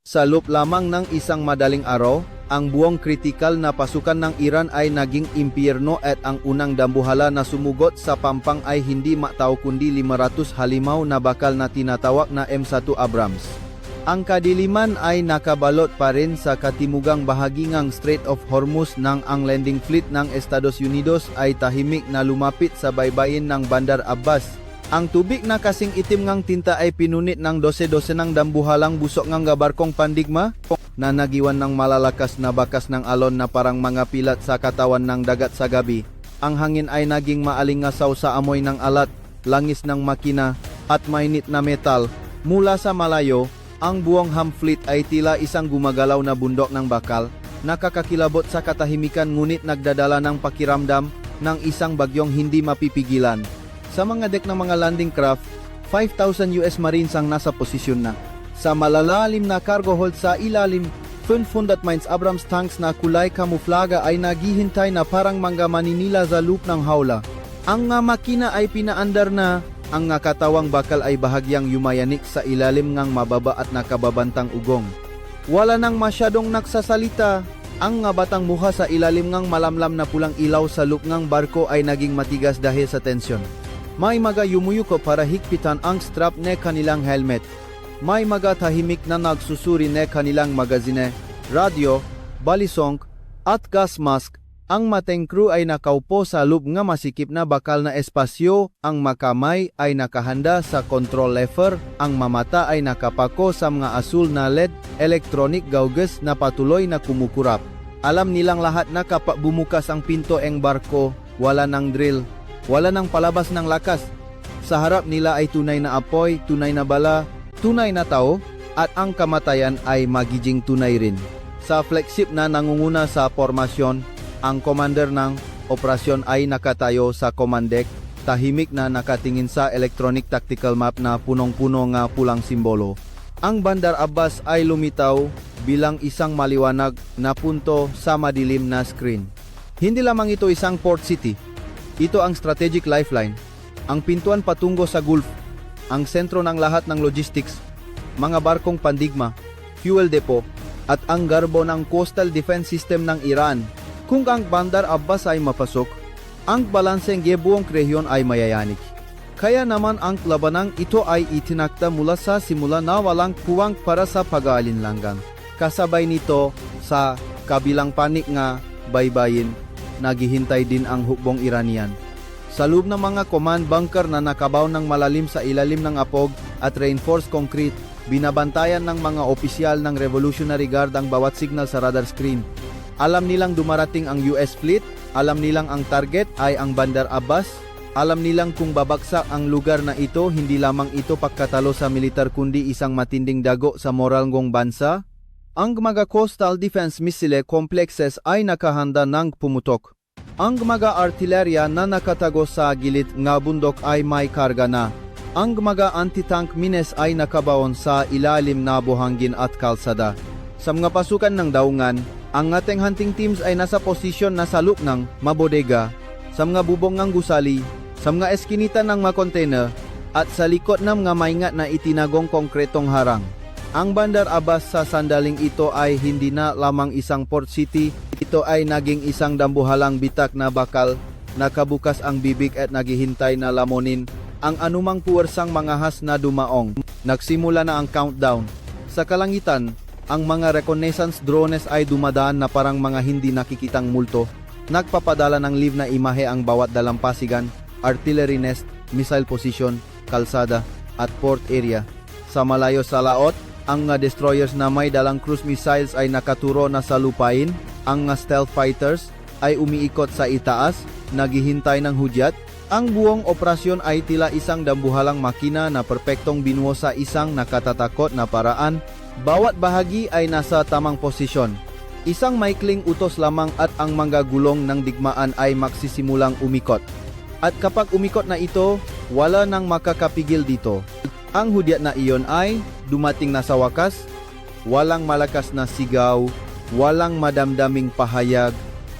Sa loob lamang ng isang madaling araw, ang buong kritikal na pasukan ng Iran ay naging impyerno at ang unang dambuhala na sumugot sa pampang ay hindi matao kundi 500 halimaw na bakal na tinatawag na M1 Abrams. Ang kadiliman ay nakabalot pa rin sa katimugang bahagi ng Strait of Hormuz nang ang landing fleet ng Estados Unidos ay tahimik na lumapit sa baybayin ng Bandar Abbas. Ang tubig na kasing itim ngang tinta ay pinunit ng dose-dose ng dambuhalang busok ngang barkong pandigma na nagiwan ng malalakas na bakas ng alon na parang mga pilat sa katawan ng dagat sa gabi. Ang hangin ay naging maalingasaw sa amoy ng alat, langis ng makina, at mainit na metal. Mula sa malayo, ang buong ham fleet ay tila isang gumagalaw na bundok ng bakal, nakakakilabot sa katahimikan ngunit nagdadala ng pakiramdam ng isang bagyong hindi mapipigilan. Sa mga deck ng mga landing craft, 5,000 US Marines ang nasa posisyon na. Sa malalalim na cargo hold sa ilalim, 500 mines Abrams tanks na kulay kamuflaga ay naghihintay na parang mga maninila sa loop ng hawla. Ang nga makina ay pinaandar na, ang nga katawang bakal ay bahagyang yumayanik sa ilalim ngang mababa at nakababantang ugong. Wala nang masyadong nagsasalita, ang nga batang muha sa ilalim ngang malamlam na pulang ilaw sa loop ngang barko ay naging matigas dahil sa tensyon. May mga yumuyuko para higpitan ang strap ne kanilang helmet. May mga tahimik na nagsusuri ne kanilang magazine, radyo, balisong, at gas mask. Ang mateng crew ay nakaupo sa loob nga masikip na bakal na espasyo, ang makamay ay nakahanda sa control lever, ang mamata ay nakapako sa mga asul na LED, electronic gauges na patuloy na kumukurap. Alam nilang lahat na kapag bumukas ang pinto ng barko, wala nang drill. Wala nang palabas ng lakas. Sa harap nila ay tunay na apoy, tunay na bala, tunay na tao, at ang kamatayan ay magiging tunay rin. Sa flagship na nangunguna sa formasyon, ang commander ng operasyon ay nakatayo sa command deck, tahimik na nakatingin sa electronic tactical map na punong-puno nga pulang simbolo. Ang Bandar Abbas ay lumitaw bilang isang maliwanag na punto sa madilim na screen. Hindi lamang ito isang port city. Ito ang strategic lifeline, ang pintuan patungo sa Gulf, ang sentro ng lahat ng logistics, mga barkong pandigma, fuel depot, at ang garbo ng coastal defense system ng Iran. Kung ang Bandar Abbas ay mapasok, ang balanseng buong rehiyon ay mayayanig. Kaya naman ang labanang ito ay itinakda mula sa simula na walang puwang para sa pag-aalinlangan. Kasabay nito sa kabilang panik nga baybayin, naghihintay din ang hukbong Iranian. Sa loob ng mga command bunker na nakabaw ng malalim sa ilalim ng apog at reinforced concrete, binabantayan ng mga opisyal ng Revolutionary Guard ang bawat signal sa radar screen. Alam nilang dumarating ang US fleet, alam nilang ang target ay ang Bandar Abbas, alam nilang kung babagsak ang lugar na ito, hindi lamang ito pagkatalo sa militar kundi isang matinding dago sa moral ng bansa. Ang mga coastal defense missile complexes ay nakahanda ng pumutok. Ang mga artillerya na nakatago sa gilid ng bundok ay may karga na. Ang mga anti-tank mines ay nakabaon sa ilalim na buhangin at kalsada. Sa mga pasukan ng daungan, ang ating hunting teams ay nasa posisyon na saluk ng mabodega, sa mga bubong ng gusali, sa mga eskinita ng mga container, at sa likod ng mga maingat na itinagong konkretong harang. Ang Bandar Abbas sa sandaling ito ay hindi na lamang isang port city, ito ay naging isang dambuhalang bitak na bakal, nakabukas ang bibig at naghihintay na lamunin ang anumang puwersang mangahas na dumaong. Nagsimula na ang countdown. Sa kalangitan, ang mga reconnaissance drones ay dumadaan na parang mga hindi nakikitang multo. Nagpapadala ng live na imahe ang bawat dalampasigan, artillery nest, missile position, kalsada, at port area. Sa malayo sa laot, ang mga destroyers na may dalang cruise missiles ay nakaturo na sa lupain, ang mga stealth fighters ay umiikot sa itaas, naghihintay ng hudyat. Ang buong operasyon ay tila isang dambuhalang makina na perpektong binuo sa isang nakatatakot na paraan. Bawat bahagi ay nasa tamang posisyon. Isang maikling utos lamang at ang mga gulong ng digmaan ay magsisimulang umikot. At kapag umikot na ito, wala nang makakapigil dito. Ang hudyat na iyon ay dumating na sa wakas, walang malakas na sigaw, walang madamdaming pahayag,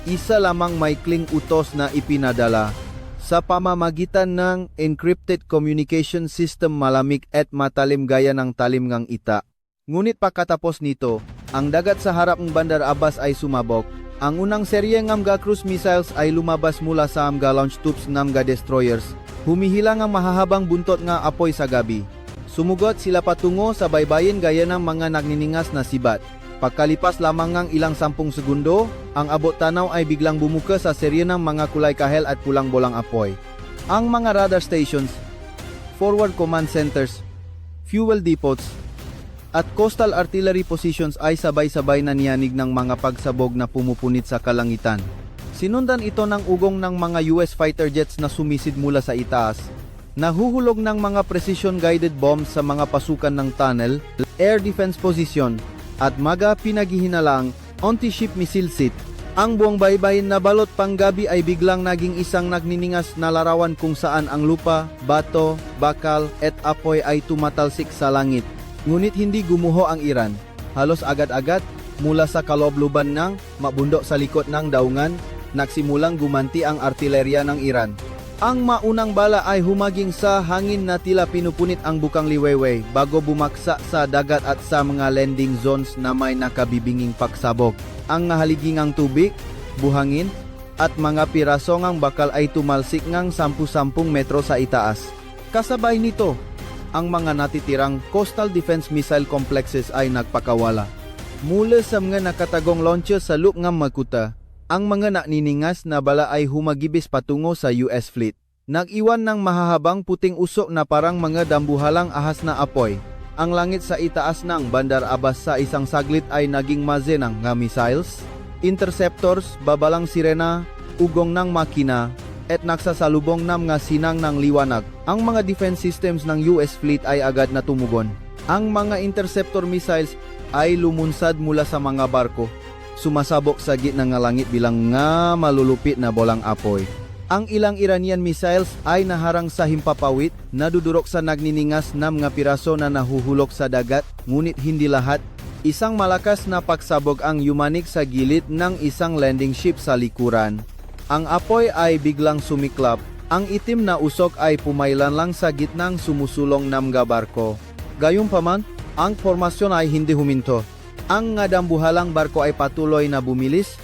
isa lamang maikling utos na ipinadala sa pamamagitan ng encrypted communication system malamig at matalim gaya ng talim ngang ita. Ngunit pagkatapos nito, ang dagat sa harap ng Bandar Abbas ay sumabog. Ang unang serye ng mga cruise missiles ay lumabas mula sa mga launch tubes ng mga destroyers. Humihila ang mahahabang buntot nga apoy sa gabi. Sumugot sila patungo sa baybayin gaya ng mga nagniningas na sibat. Pagkalipas lamang ng ilang 10 segundo, ang abot tanaw ay biglang bumuka sa serye ng mga kulay kahel at pulang-bolang apoy. Ang mga radar stations, forward command centers, fuel depots, at coastal artillery positions ay sabay-sabay na niyanig ng mga pagsabog na pumupunit sa kalangitan. Sinundan ito ng ugong ng mga US fighter jets na sumisid mula sa itaas. Nahuhulog ng mga precision-guided bombs sa mga pasukan ng tunnel, air defense position, at mga pinaghihinalang anti-ship missile set. Ang buong baybayin na balot panggabi ay biglang naging isang nagniningas na larawan kung saan ang lupa, bato, bakal, at apoy ay tumatalsik sa langit. Ngunit hindi gumuho ang Iran. Halos agad-agad, mula sa kalobluban ng mabundok sa likod ng daungan, nagsimulang gumanti ang artilerya ng Iran. Ang maunang bala ay humaging sa hangin na tila pinupunit ang bukang liwayway bago bumaksa sa dagat at sa mga landing zones na may nakabibinging pagsabog. Ang nahaligingang tubig, buhangin, at mga piraso ngang bakal ay tumalsik ngang 10-10 metro sa itaas. Kasabay nito, ang mga natitirang coastal defense missile complexes ay nagpakawala. Mula sa mga nakatagong launcher sa loop ng Makuta, ang mga naniningas na bala ay humagibis patungo sa US fleet. Nag-iwan ng mahahabang puting usok na parang mga dambuhalang ahas na apoy. Ang langit sa itaas ng Bandar Abbas sa isang saglit ay naging maze ng mga missiles, interceptors, babalang sirena, ugong ng makina, at nagsasalubong ng mga sinang ng liwanag. Ang mga defense systems ng US fleet ay agad na tumugon. Ang mga interceptor missiles ay lumunsad mula sa mga barko, sumasabok sa gitna ng langit bilang nga malulupit na bolang apoy. Ang ilang Iranian missiles ay naharang sa himpapawid, nadudurok sa nagniningas na mga piraso na nahuhulog sa dagat, ngunit hindi lahat. Isang malakas na pagsabog ang yumanik sa gilid ng isang landing ship sa likuran. Ang apoy ay biglang sumiklap. Ang itim na usok ay pumailan lang sa gitnang sumusulong na mga barko. Gayunpaman, ang formasyon ay hindi huminto. Ang dambuhalang barko ay patuloy na bumilis,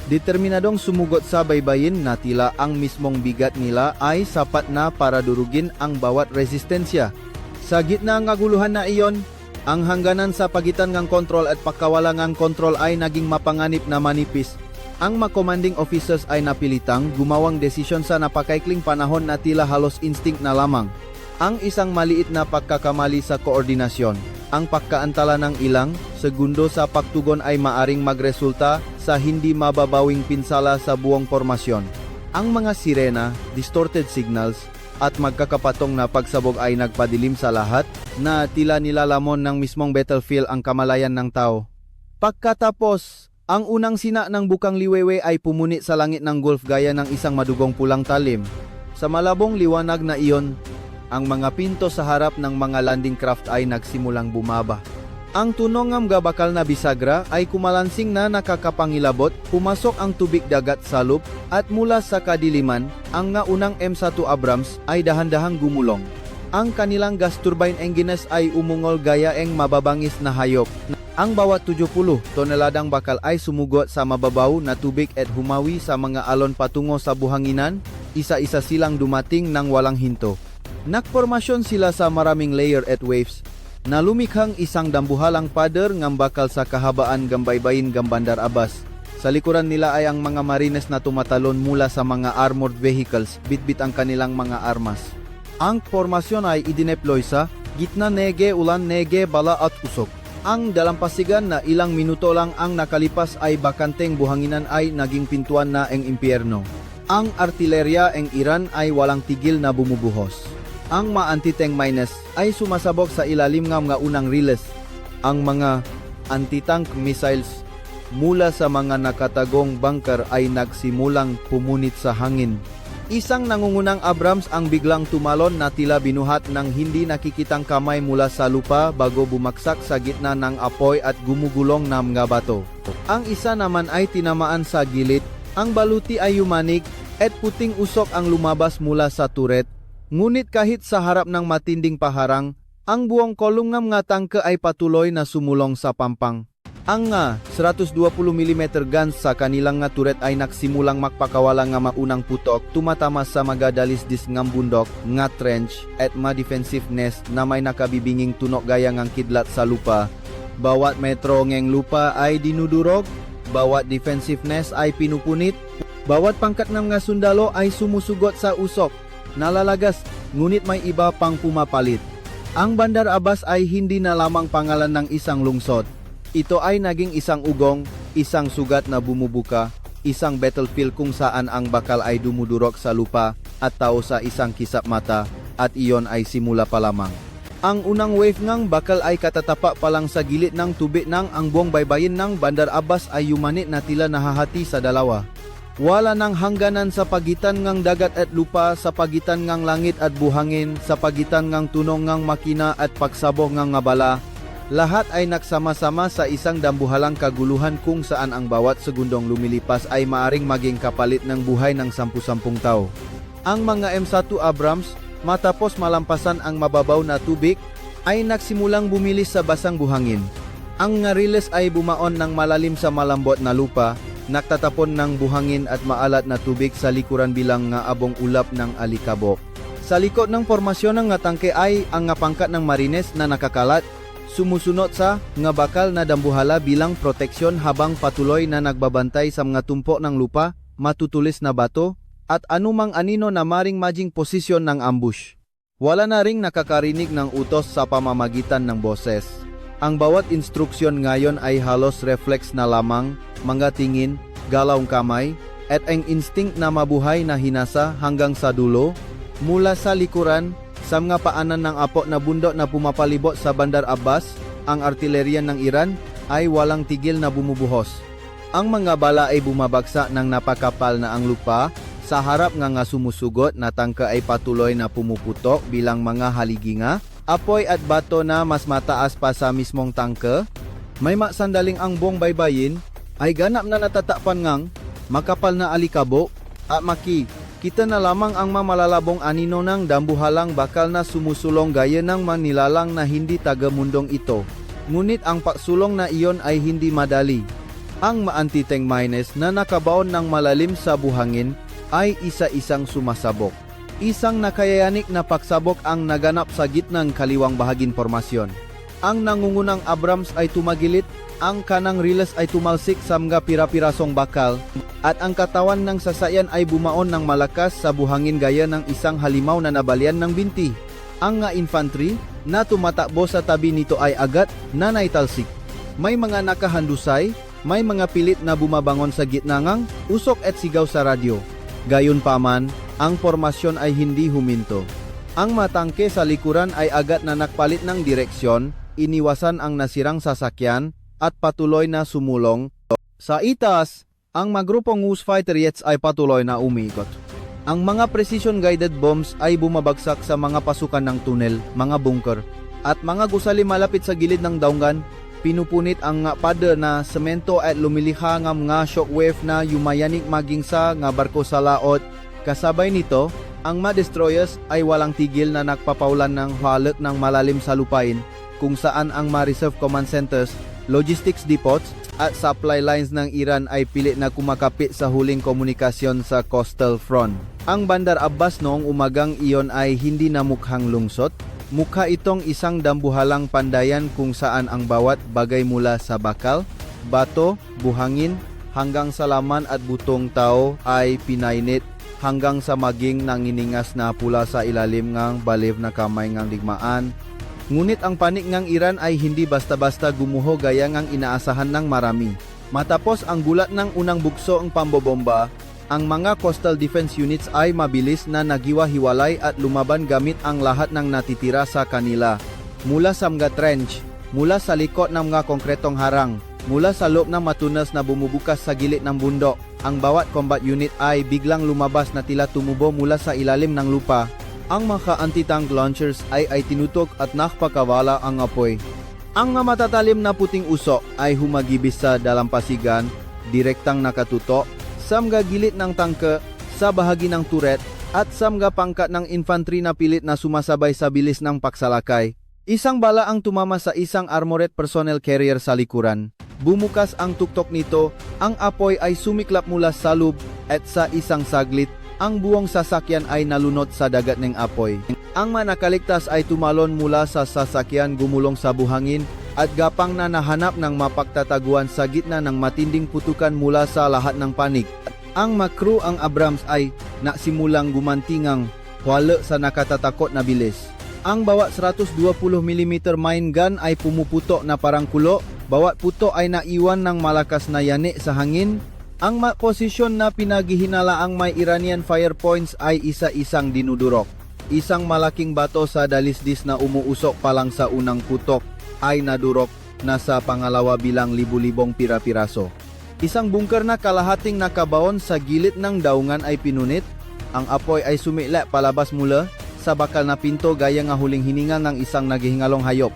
determinadong sumugot sa baybayin na tila ang mismong bigat nila ay sapat na para durugin ang bawat resistensya. Sa gitna ng kaguluhan na iyon, ang hangganan sa pagitan ng kontrol at pagkawala ng kontrol ay naging mapanganib na manipis. Ang mga commanding officers ay napilitang gumawang desisyon sa napakaikling panahon na tila halos instinct na lamang. Ang isang maliit na pagkakamali sa koordinasyon, ang pagkaantala ng ilang segundo sa pagtugon ay maaring magresulta sa hindi mababawing pinsala sa buong formasyon. Ang mga sirena, distorted signals, at magkakapatong na pagsabog ay nagpadilim sa lahat na tila nilalamon ng mismong battlefield ang kamalayan ng tao. Pagkatapos, ang unang sina ng bukang liwewe ay pumuni sa langit ng Gulf gaya ng isang madugong pulang talim. Sa malabong liwanag na iyon, ang mga pinto sa harap ng mga landing craft ay nagsimulang bumaba. Ang tunong ng bakal na bisagra ay kumalansing na nakakapangilabot, pumasok ang tubig dagat sa loop, at mula sa kadiliman, ang unang M1 Abrams ay dahan-dahang gumulong. Ang kanilang gas turbine engines ay umungol gaya ng mababangis na hayop. Ang bawat 70 toneladang bakal ay sumugot sa mababaw na tubig at humawi sa mga alon patungo sa buhanginan, isa-isa silang dumating ng walang hinto. Nakpormasyon sila sa maraming layer at waves, na lumikhang isang dambuhalang pader ng bakal sa kahabaan gambaybayin Bandar Abbas. Sa likuran nila ay ang mga marines na tumatalon mula sa mga armored vehicles, bitbit ang kanilang mga armas. Ang formasyon ay idineploy sa gitna nege, ulan nege, bala at usok. Ang dalampasigan na ilang minuto lang ang nakalipas ay bakanteng buhanginan ay naging pintuan na ang impyerno. Ang artilerya ng Iran ay walang tigil na bumubuhos. Ang mga anti-tank mines ay sumasabog sa ilalim ng mga unang riles. Ang mga anti-tank missiles mula sa mga nakatagong bunker ay nagsimulang pumunit sa hangin. Isang nangungunang Abrams ang biglang tumalon na tila binuhat ng hindi nakikitang kamay mula sa lupa bago bumaksak sa gitna ng apoy at gumugulong na mga bato. Ang isa naman ay tinamaan sa gilid, ang baluti ay yumanig at puting usok ang lumabas mula sa turret. Ngunit kahit sa harap ng matinding paharang, Ang buong kolumnam nga tangke ay patuloy na sumulong sa pampang. Ang nga 120 mm guns sa kanilang nga turret ay nagsimulang makpakawala nga maunang putok tumatama sa magadalis-dis ngam bundok nga trench at ma-defensiveness na may nakabibinging tunok gaya ngang kidlat sa lupa. Bawat metro ngeng lupa ay dinudurog, bawat defensiveness ay pinupunit, bawat pangkat ng nga sundalo ay sumusugot sa usok, nalalagas, ngunit may iba pang pumapalit. Ang Bandar Abbas ay hindi na lamang pangalan ng isang lungsod. Ito ay naging isang ugong, isang sugat na bumubuka, isang battlefield kung saan ang bakal ay dumudurok sa lupa at tao sa isang kisap mata, at iyon ay simula pa lamang. Ang unang wave ngang bakal ay katatapa pa lang sa gilid ng tubig nang ang buong baybayin ng Bandar Abbas ay yumanit na tila nahahati sa dalawa. Wala nang hangganan sa pagitan ngang dagat at lupa, sa pagitan ngang langit at buhangin, sa pagitan ngang tunong ngang makina at pagsabog ngang ngabala. Lahat ay nagsama-sama sa isang dambuhalang kaguluhan kung saan ang bawat segundong lumilipas ay maaring maging kapalit ng buhay ng 10 tao. Ang mga M1 Abrams, matapos malampasan ang mababaw na tubig, ay nagsimulang bumilis sa basang buhangin. Ang ngariles ay bumaon ng malalim sa malambot na lupa, nagtatapon ng buhangin at maalat na tubig sa likuran bilang nga abong ulap ng alikabok. Sa likod ng formasyon ng nga tangke ay ang nga pangkat ng marines na nakakalat, sumusunod sa nga bakal na dambuhala bilang proteksyon habang patuloy na nagbabantay sa mga tumpo ng lupa, matutulis na bato, at anumang anino na maring maging posisyon ng ambush. Wala na ring nakakarinig ng utos sa pamamagitan ng boses. Ang bawat instruksyon ngayon ay halos reflex na lamang, mga tingin, galawng kamay, at ang instinct na mabuhay na hinasa hanggang sa dulo, mula sa likuran, sa mga paanan ng apo na bundok na pumapalibot sa Bandar Abbas, ang artillerya ng Iran ay walang tigil na bumubuhos. Ang mga bala ay bumabagsak ng napakapal na ang lupa, sa harap nga sumusugot na tangke ay patuloy na pumuputok bilang mga haliginga, apoy at bato na mas mataas pa sa mismong tangke. May masandaling ang buong baybayin ay ganap na natatakpan ngang makapal na alikabok at kita na lamang ang mamalalabong anino ng dambuhalang bakal na sumusulong gaya ng manilalang na hindi taga-mundong ito. Ngunit ang pagsulong na iyon ay hindi madali. Ang maantiteng mines na nakabaon ng malalim sa buhangin ay isa-isang sumasabok. Isang nakayayanik na pagsabok ang naganap sa gitnang kaliwang bahaging formasyon. Ang nangungunang Abrams ay tumagilit, ang kanang riles ay tumalsik sa mga pira-pirasong bakal, at ang katawan ng sasakyan ay bumaon ng malakas sa buhangin gaya ng isang halimaw na nabalian ng binti. Ang nga infantry na tumatakbo sa tabi nito ay agad na naitalsik. May mga nakahandusay, may mga pilit na bumabangon sa gitna ngang usok at sigaw sa radyo. Gayunpaman, ang formasyon ay hindi huminto. Ang matangke sa likuran ay agad na nakpalit ng direksyon, iniwasan ang nasirang sasakyan, at patuloy na sumulong. Sa itaas, ang magrupong Hughes fighter jets ay patuloy na umikot. Ang mga precision-guided bombs ay bumabagsak sa mga pasukan ng tunnel, mga bunker, at mga gusali malapit sa gilid ng daungan. Pinupunit ang nga pader na semento at lumilikha ng mga shockwave na yumayanik maging sa nga barko sa laot. Kasabay nito, ang mga destroyers ay walang tigil na nagpapaulan ng halak ng malalim sa lupain, kung saan ang mga reserve command centers, logistics depots, at supply lines ng Iran ay pilit na kumakapit sa huling komunikasyon sa coastal front. Ang Bandar Abbas noong umagang iyon ay hindi na mukhang lungsod. Mukha itong isang dambuhalang pandayan kung saan ang bawat bagay mula sa bakal, bato, buhangin, hanggang sa laman at butong tao ay pinainit hanggang sa maging nanginingas na pula sa ilalim ngang baliw na kamay ngang digmaan. Ngunit ang panik ngang Iran ay hindi basta-basta gumuho gaya ngang inaasahan ng marami. Matapos ang gulat ng unang bugso ang pambobomba, ang mga coastal defense units ay mabilis na nagiwa-hiwalay at lumaban gamit ang lahat ng natitira sa kanila. Mula sa mga trench, mula sa likod ng mga konkretong harang, mula sa loob ng matunas na bumubukas sa gilid ng bundok, ang bawat combat unit ay biglang lumabas na tila tumubo mula sa ilalim ng lupa. Ang mga anti-tank launchers ay tinutok at nakpakawala ang apoy. Ang mga matatalim na puting usok ay humagibis sa dalampasigan, direktang nakatutok sa mga gilid ng tangke, sa bahagi ng turret, at sa mga pangkat ng infantry na pilit na sumasabay sa bilis ng paksalakay. Isang bala ang tumama sa isang armored personnel carrier sa likuran. Bumukas ang tuktok nito, ang apoy ay sumiklap mula sa loob at sa isang saglit, ang buong sasakyan ay nalunod sa dagat ng apoy. Ang manakaligtas ay tumalon mula sa sasakyan gumulong sa buhangin at gapang na nahanap ng mapagtataguan sa gitna ng matinding putukan mula sa lahat ng panig. Ang makru ang Abrams ay nasimulang gumantingang wala sa nakatatakot na bilis. Ang bawat 120mm mine gun ay pumuputo na parang kulo, bawat puto ay naiwan ng malakas na yani sa hangin. Ang posisyon na pinaghihinalaang may Iranian fire points ay isa-isang dinudurok. Isang malaking bato sa dalisdis na umuusok pa lang sa unang putok ay nadurok na sa pangalawa bilang libu-libong pira-piraso. Isang bungker na kalahating nakabaon sa gilid ng daungan ay pinunit. Ang apoy ay sumila palabas mula sa bakal na pinto gaya nga huling hininga ng isang naghihingalong hayop.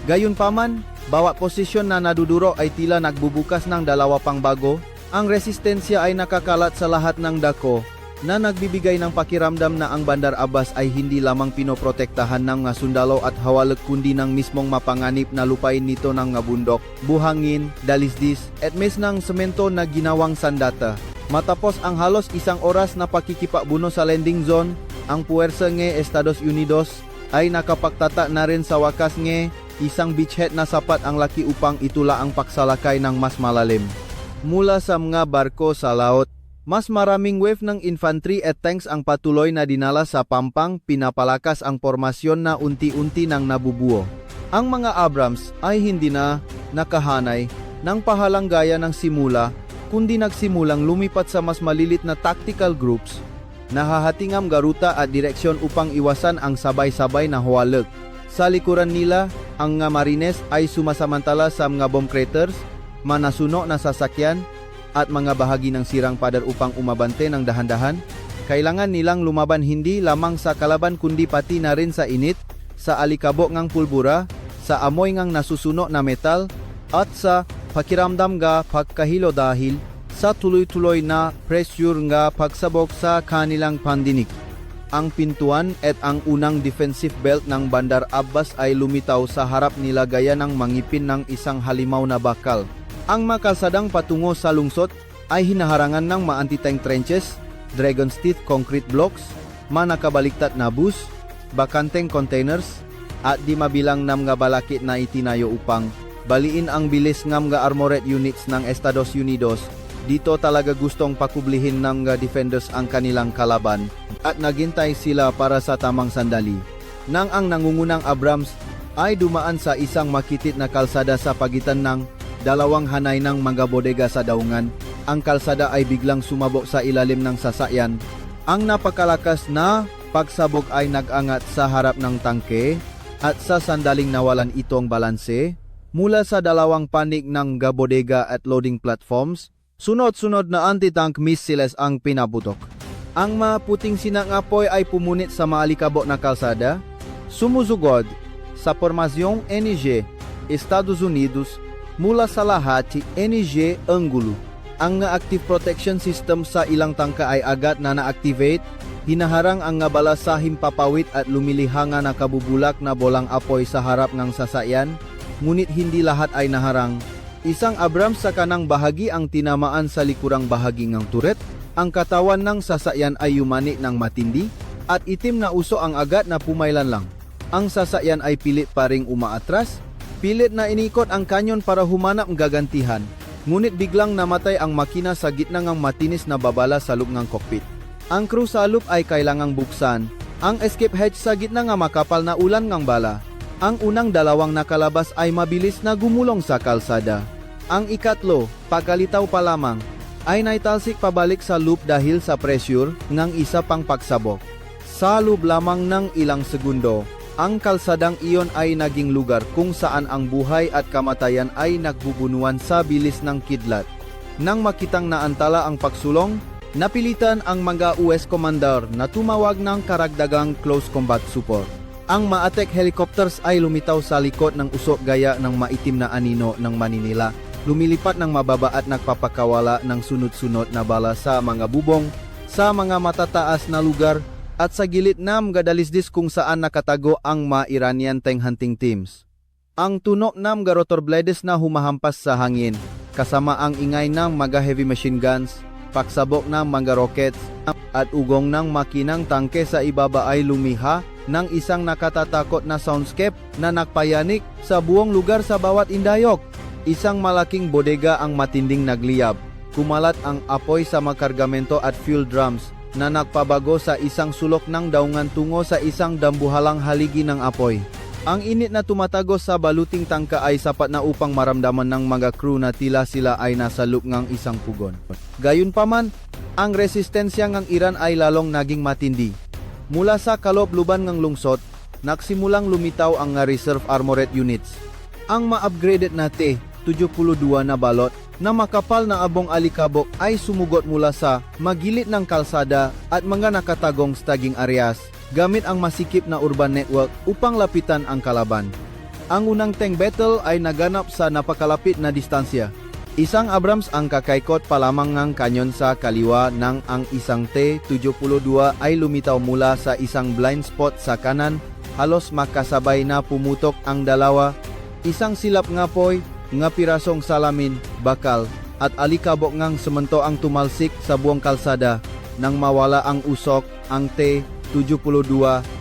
Gayunpaman, bawat posisyon na naduduro ay tila nagbubukas ng dalawa pang bago. Ang resistensya ay nakakalat sa lahat ng dako na nagbibigay ng pakiramdam na ang Bandar Abbas ay hindi lamang pinoprotektahan ng mga sundalo at hawalag kundi ng mismong mapanganib na lupain nito ng mga bundok, buhangin, dalisdis at mes ng semento na ginawang sandata. Matapos ang halos isang oras na pakikipagbuno sa landing zone, ang puwersa ng Estados Unidos ay nakapagtata na rin sa wakas ng isang beachhead na sapat ang laki upang itula ang paksalakay ng mas malalim. Mula sa mga barko sa laut, mas maraming wave ng infantry at tanks ang patuloy na dinala sa pampang, pinapalakas ang formasyon na unti-unti nang nabubuo. Ang mga Abrams ay hindi na nakahanay ng pahalang gaya ng simula, kundi nagsimulang lumipat sa mas malilit na tactical groups, nahahatingam garuta at direksyon upang iwasan ang sabay-sabay na huwalag. Sa likuran nila, ang mga marines ay sumasamantala sa mga bomb craters, manasuno na sasakyan, at mga bahagi ng sirang pader upang umabante ng dahan-dahan. Kailangan nilang lumaban hindi lamang sa kalaban kundi pati na rin sa init, sa alikabok ngang pulbura, sa amoy ngang nasusuno na metal, at sa pakiramdam nga pagkahilo dahil sa tuloy-tuloy na pressure nga pagsabok sa kanilang pandinig. Ang pintuan at ang unang defensive belt ng Bandar Abbas ay lumitaw sa harap nila gaya ng mangipin ng isang halimaw na bakal. Ang makalsadang patungo sa lungsod ay hinaharangan ng mga anti-tank trenches, Dragon's Teeth concrete blocks, manakabaliktad na bus, bakanteng containers, at di mabilang ng mga balakid na itinayo upang baliin ang bilis ng mga armored units ng Estados Unidos. Dito talaga gustong pakublihin ng mga defenders ang kanilang kalaban at naghintay sila para sa tamang sandali. Nang ang nangungunang Abrams ay dumaan sa isang makitit na kalsada sa pagitan ng dalawang hanay ng mga bodega sa daungan, ang kalsada ay biglang sumabok sa ilalim ng sasakyan. Ang napakalakas na pagsabog ay nag-angat sa harap ng tangke at sa sandaling nawalan itong balanse. Mula sa dalawang panig ng bodega at loading platforms, sunod-sunod na anti-tank missiles ang pinaputok. Ang maputing sinang apoy ay pumunit sa maalikabok na kalsada, sumusugod sa formasyong NG, Estados Unidos, mula sa lahat si NG Angulo. Ang active protection system sa ilang tangka ay agad na na-activate, hinaharang ang nga bala sa himpapawid at lumilihang nga nakabubulak na bolang apoy sa harap ng sasakyan, ngunit hindi lahat ay naharang. Isang Abrams sa kanang bahagi ang tinamaan sa likurang bahagi ng turret, ang katawan ng sasakyan ay yumani ng matindi, at itim na uso ang agad na pumailan lang. Ang sasakyan ay pilit pa ring umaatras, pilit na inikot ang kanyon para humanap ng gagantihan, ngunit biglang namatay ang makina sa gitna ng matinis na babala sa loob ng cockpit. Ang crew sa loob ay kailangang buksan ang escape hatch sa gitna ng makapal na ulan ng bala. Ang unang dalawang nakalabas ay mabilis na gumulong sa kalsada. Ang ikatlo, pagkalitaw pa lamang, ay naitalsik pabalik sa loop dahil sa pressure ng isa pang pagsabok. Sa loob lamang ng ilang segundo, ang kalsadang iyon ay naging lugar kung saan ang buhay at kamatayan ay nagbubunuan sa bilis ng kidlat. Nang makitang naantala ang pagsulong, napilitan ang mga US commander na tumawag ng karagdagang close combat support. Ang ma-attack helicopters ay lumitaw sa likod ng usok gaya ng maitim na anino ng Maninila, lumilipat ng mababa at nagpapakawala ng sunod-sunod na bala sa mga bubong, sa mga matataas na lugar, At sa gilid na mga dalisdis kung saan nakatago ang mga Iranian tank hunting teams. Ang tunog ng mga rotor blades na humahampas sa hangin, kasama ang ingay ng mga heavy machine guns, pagsabok ng mga rockets, at ugong ng makinang tangke sa ibaba ay lumiha ng isang nakatatakot na soundscape na nagpayanik sa buong lugar sa bawat indayok. Isang malaking bodega ang matinding nagliyab. Kumalat ang apoy sa mga kargamento at fuel drums na nagpabago sa isang sulok ng daungan tungo sa isang dambuhalang haligi ng apoy. Ang init na tumatagos sa baluting tangka ay sapat na upang maramdaman ng mga crew na tila sila ay nasa loop ng isang pugon. Gayunpaman, ang resistensya ng Iran ay lalong naging matindi. Mula sa kaloob-luban ng lungsod, nagsimulang lumitaw ang reserve armored units. Ang ma-upgraded na T-72 na balot na makapal na abong alikabok ay sumugot mula sa magilid ng kalsada at mga nakatagong staging areas gamit ang masikip na urban network upang lapitan ang kalaban. Ang unang tank battle ay naganap sa napakalapit na distansya. Isang Abrams ang kakaikot pa lamang ng kanyon sa kaliwa nang ang isang T-72 ay lumitaw mula sa isang blind spot sa kanan, halos makasabay na pumutok ang dalawa. Isang silap ngapoy, nga pirasong salamin, bakal, at alikabok ngang semento ang tumalsik sa buong kalsada. Nang mawala ang usok, ang T-72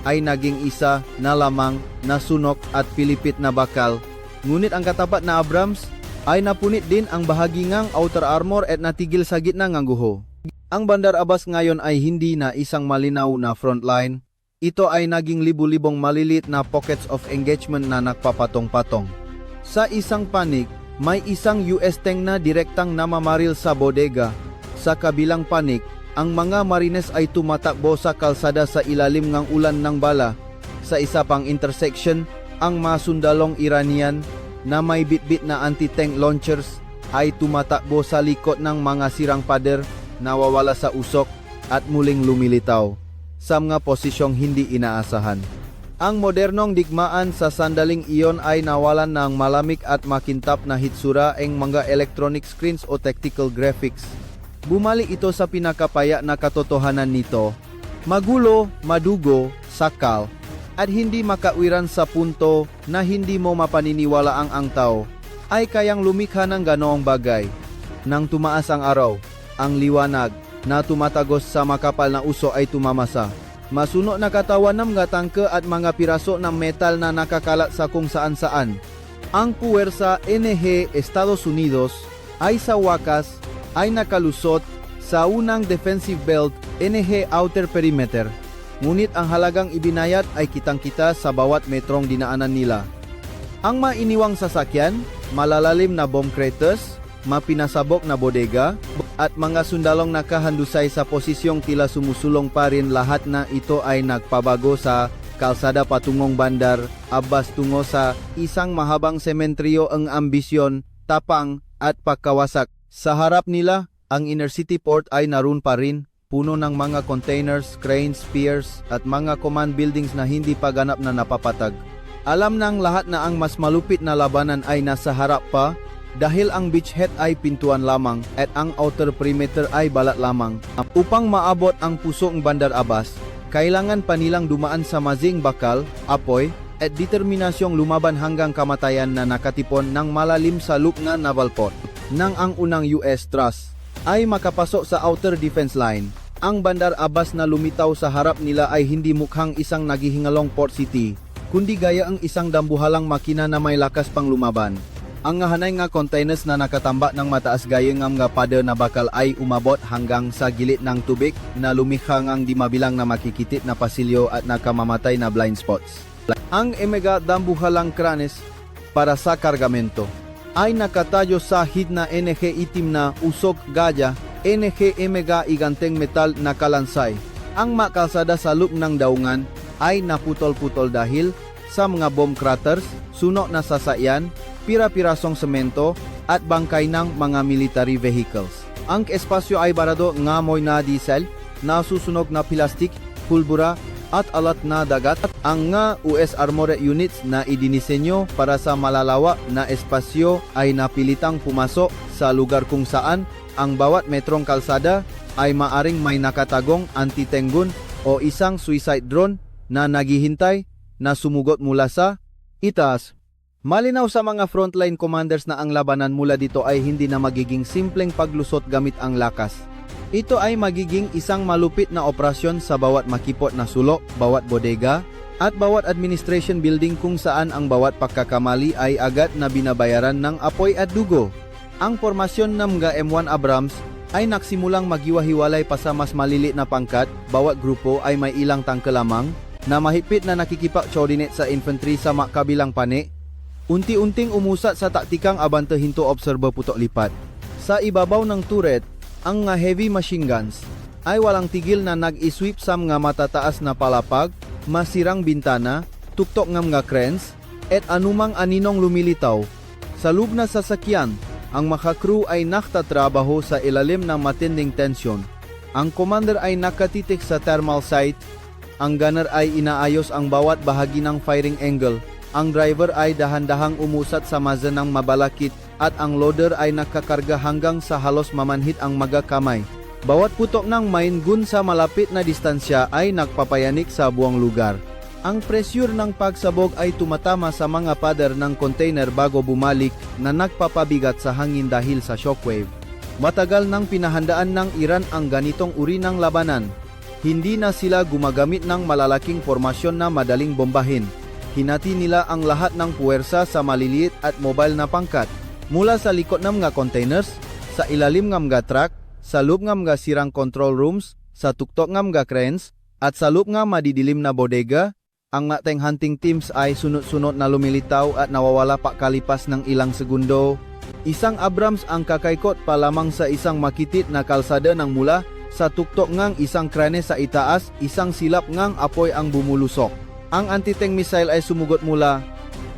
ay naging isa na lamang na sunok at pilipit na bakal. Ngunit ang katapat na Abrams ay napunit din ang bahagi ngang outer armor at natigil sa gitna ngang guho. Ang Bandar Abbas ngayon ay hindi na isang malinaw na frontline. Ito ay naging libu-libong malilit na pockets of engagement na nagpapatong-patong. Sa isang panig, may isang US tank na direktang namamaril sa bodega. Sa kabilang panig, ang mga marines ay tumatakbo sa kalsada sa ilalim ng ulan ng bala. Sa isa pang intersection, ang mga sundalong Iranian na may bitbit na anti-tank launchers ay tumatakbo sa likod ng mga sirang pader, nawawala sa usok at muling lumilitaw sa mga posisyong hindi inaasahan. Ang modernong digmaan sa sandaling iyon ay nawalan ng malamig at makintap na hitsura ang mga electronic screens o tactical graphics. Bumalik ito sa pinakapaya na katotohanan nito. Magulo, madugo, sakal, at hindi makauwiran sa punto na hindi mo mapaniniwala ang tao, ay kayang lumikha ng ganoong bagay. Nang tumaas ang araw, ang liwanag na tumatagos sa makapal na uso ay tumamasa. Masuno na katawan ng mga tangke at mga piraso ng metal na nakakalat sa kung saan-saan. Ang puwersa NG Estados Unidos ay sa wakas ay nakalusot sa unang defensive belt NG Outer Perimeter. Ngunit ang halagang ibinayad ay kitang-kita sa bawat metrong dinaanan nila. Ang mainiwang sasakyan, malalalim na bomb craters, mapinasabok na bodega, at mga sundalong nakahandusay sa posisyong tila sumusulong pa rin, lahat na ito ay nagpabago sa kalsada patungong Bandar Abbas tungo sa isang mahabang sementeryo. Ang ambisyon, tapang, at pagkawasak. Sa harap nila, ang inner city port ay naroon pa rin, puno ng mga containers, cranes, piers, at mga command buildings na hindi pa ganap na napapatag. Alam ng lahat na ang mas malupit na labanan ay nasa harap pa, dahil ang beachhead ay pintuan lamang at ang outer perimeter ay balat lamang. Upang maabot ang pusong Bandar Abbas, kailangan pa nilang dumaan sa mazing bakal, apoy, at determinasyong lumaban hanggang kamatayan na nakatipon ng malalim sa loop na naval port. Nang ang unang US thrust ay makapasok sa outer defense line, ang Bandar Abbas na lumitaw sa harap nila ay hindi mukhang isang naghihingalong port city, kundi gaya ang isang dambuhalang makina na may lakas pang lumaban. Ang hanay nga containers na nakatamba ng mataas gayeng ng mga pader na bakal ay umabot hanggang sa gilid ng tubig na lumikha ng di mabilang na makikitit na pasilyo at nakamamatay na blind spots. Ang emega dambuhalang kranes para sa kargamento ay nakatayo sa hid na NG itim na usok gaya, NG emega iganteng metal na kalansay. Ang makalsada sa loop ng daungan ay naputol-putol dahil sa mga bomb craters, sunok na sasakyan, pira-pirasong semento at bangkay ng mga military vehicles. Ang espasyo ay barado ngamoy na diesel, nasusunog na plastik, pulbura at alat na dagat. Ang nga US armored units na idinisenyo para sa malalawa na espasyo ay napilitang pumasok sa lugar kung saan ang bawat metrong kalsada ay maaring may nakatagong anti-tank gun o isang suicide drone na naghihintay na sumugot mula sa itaas. Malinaw sa mga frontline commanders na ang labanan mula dito ay hindi na magiging simpleng paglusot gamit ang lakas. Ito ay magiging isang malupit na operasyon sa bawat makipot na sulok, bawat bodega, at bawat administration building kung saan ang bawat pagkakamali ay agad na binabayaran ng apoy at dugo. Ang formasyon ng mga M1 Abrams ay nagsimulang magiwa-hiwalay pa sa mas maliliit na pangkat, bawat grupo ay may ilang tangke lamang na mahigpit na nakikipak-coordinate sa infantry sa makabilang pane. Unti-unting umusat sa taktikang abante hinto obserba putok lipat. Sa ibabaw ng turret, ang mga heavy machine guns ay walang tigil na nag-isweep sa mga matataas na palapag, masirang bintana, tuktok ng mga cranes, at anumang aninong lumilitaw. Sa loob na sasakyan, ang mga crew ay naktatrabaho sa ilalim ng matinding tensyon. Ang commander ay nakatitik sa thermal sight, ang gunner ay inaayos ang bawat bahagi ng firing angle, ang driver ay dahan-dahang umusat sa maza ng mabalakit at ang loader ay nakakarga hanggang sa halos mamanhid ang mga kamay. Bawat putok ng mine gun sa malapit na distansya ay nagpapayanik sa buong lugar. Ang pressure ng pagsabog ay tumatama sa mga pader ng container bago bumalik na nagpapabigat sa hangin dahil sa shockwave. Matagal nang pinahandaan ng Iran ang ganitong uri ng labanan. Hindi na sila gumagamit ng malalaking formasyon na madaling bombahin. Hinati nila ang lahat ng puwersa sa maliliit at mobile na pangkat. Mula sa likod ng mga containers, sa ilalim ng mga truck, sa loob ng mga sirang control rooms, sa tuktok ng mga cranes, at sa loob ng madidilim na bodega, ang ating hunting teams ay sunod-sunod na lumilitaw at nawawala pa kalipas ng ilang segundo. Isang Abrams ang kakaikot pa lamang sa isang makitit na kalsada ng mula sa tuktok ng isang krane sa itaas, isang silap ng apoy ang bumulusok. Ang anti-tank missile ay sumugot mula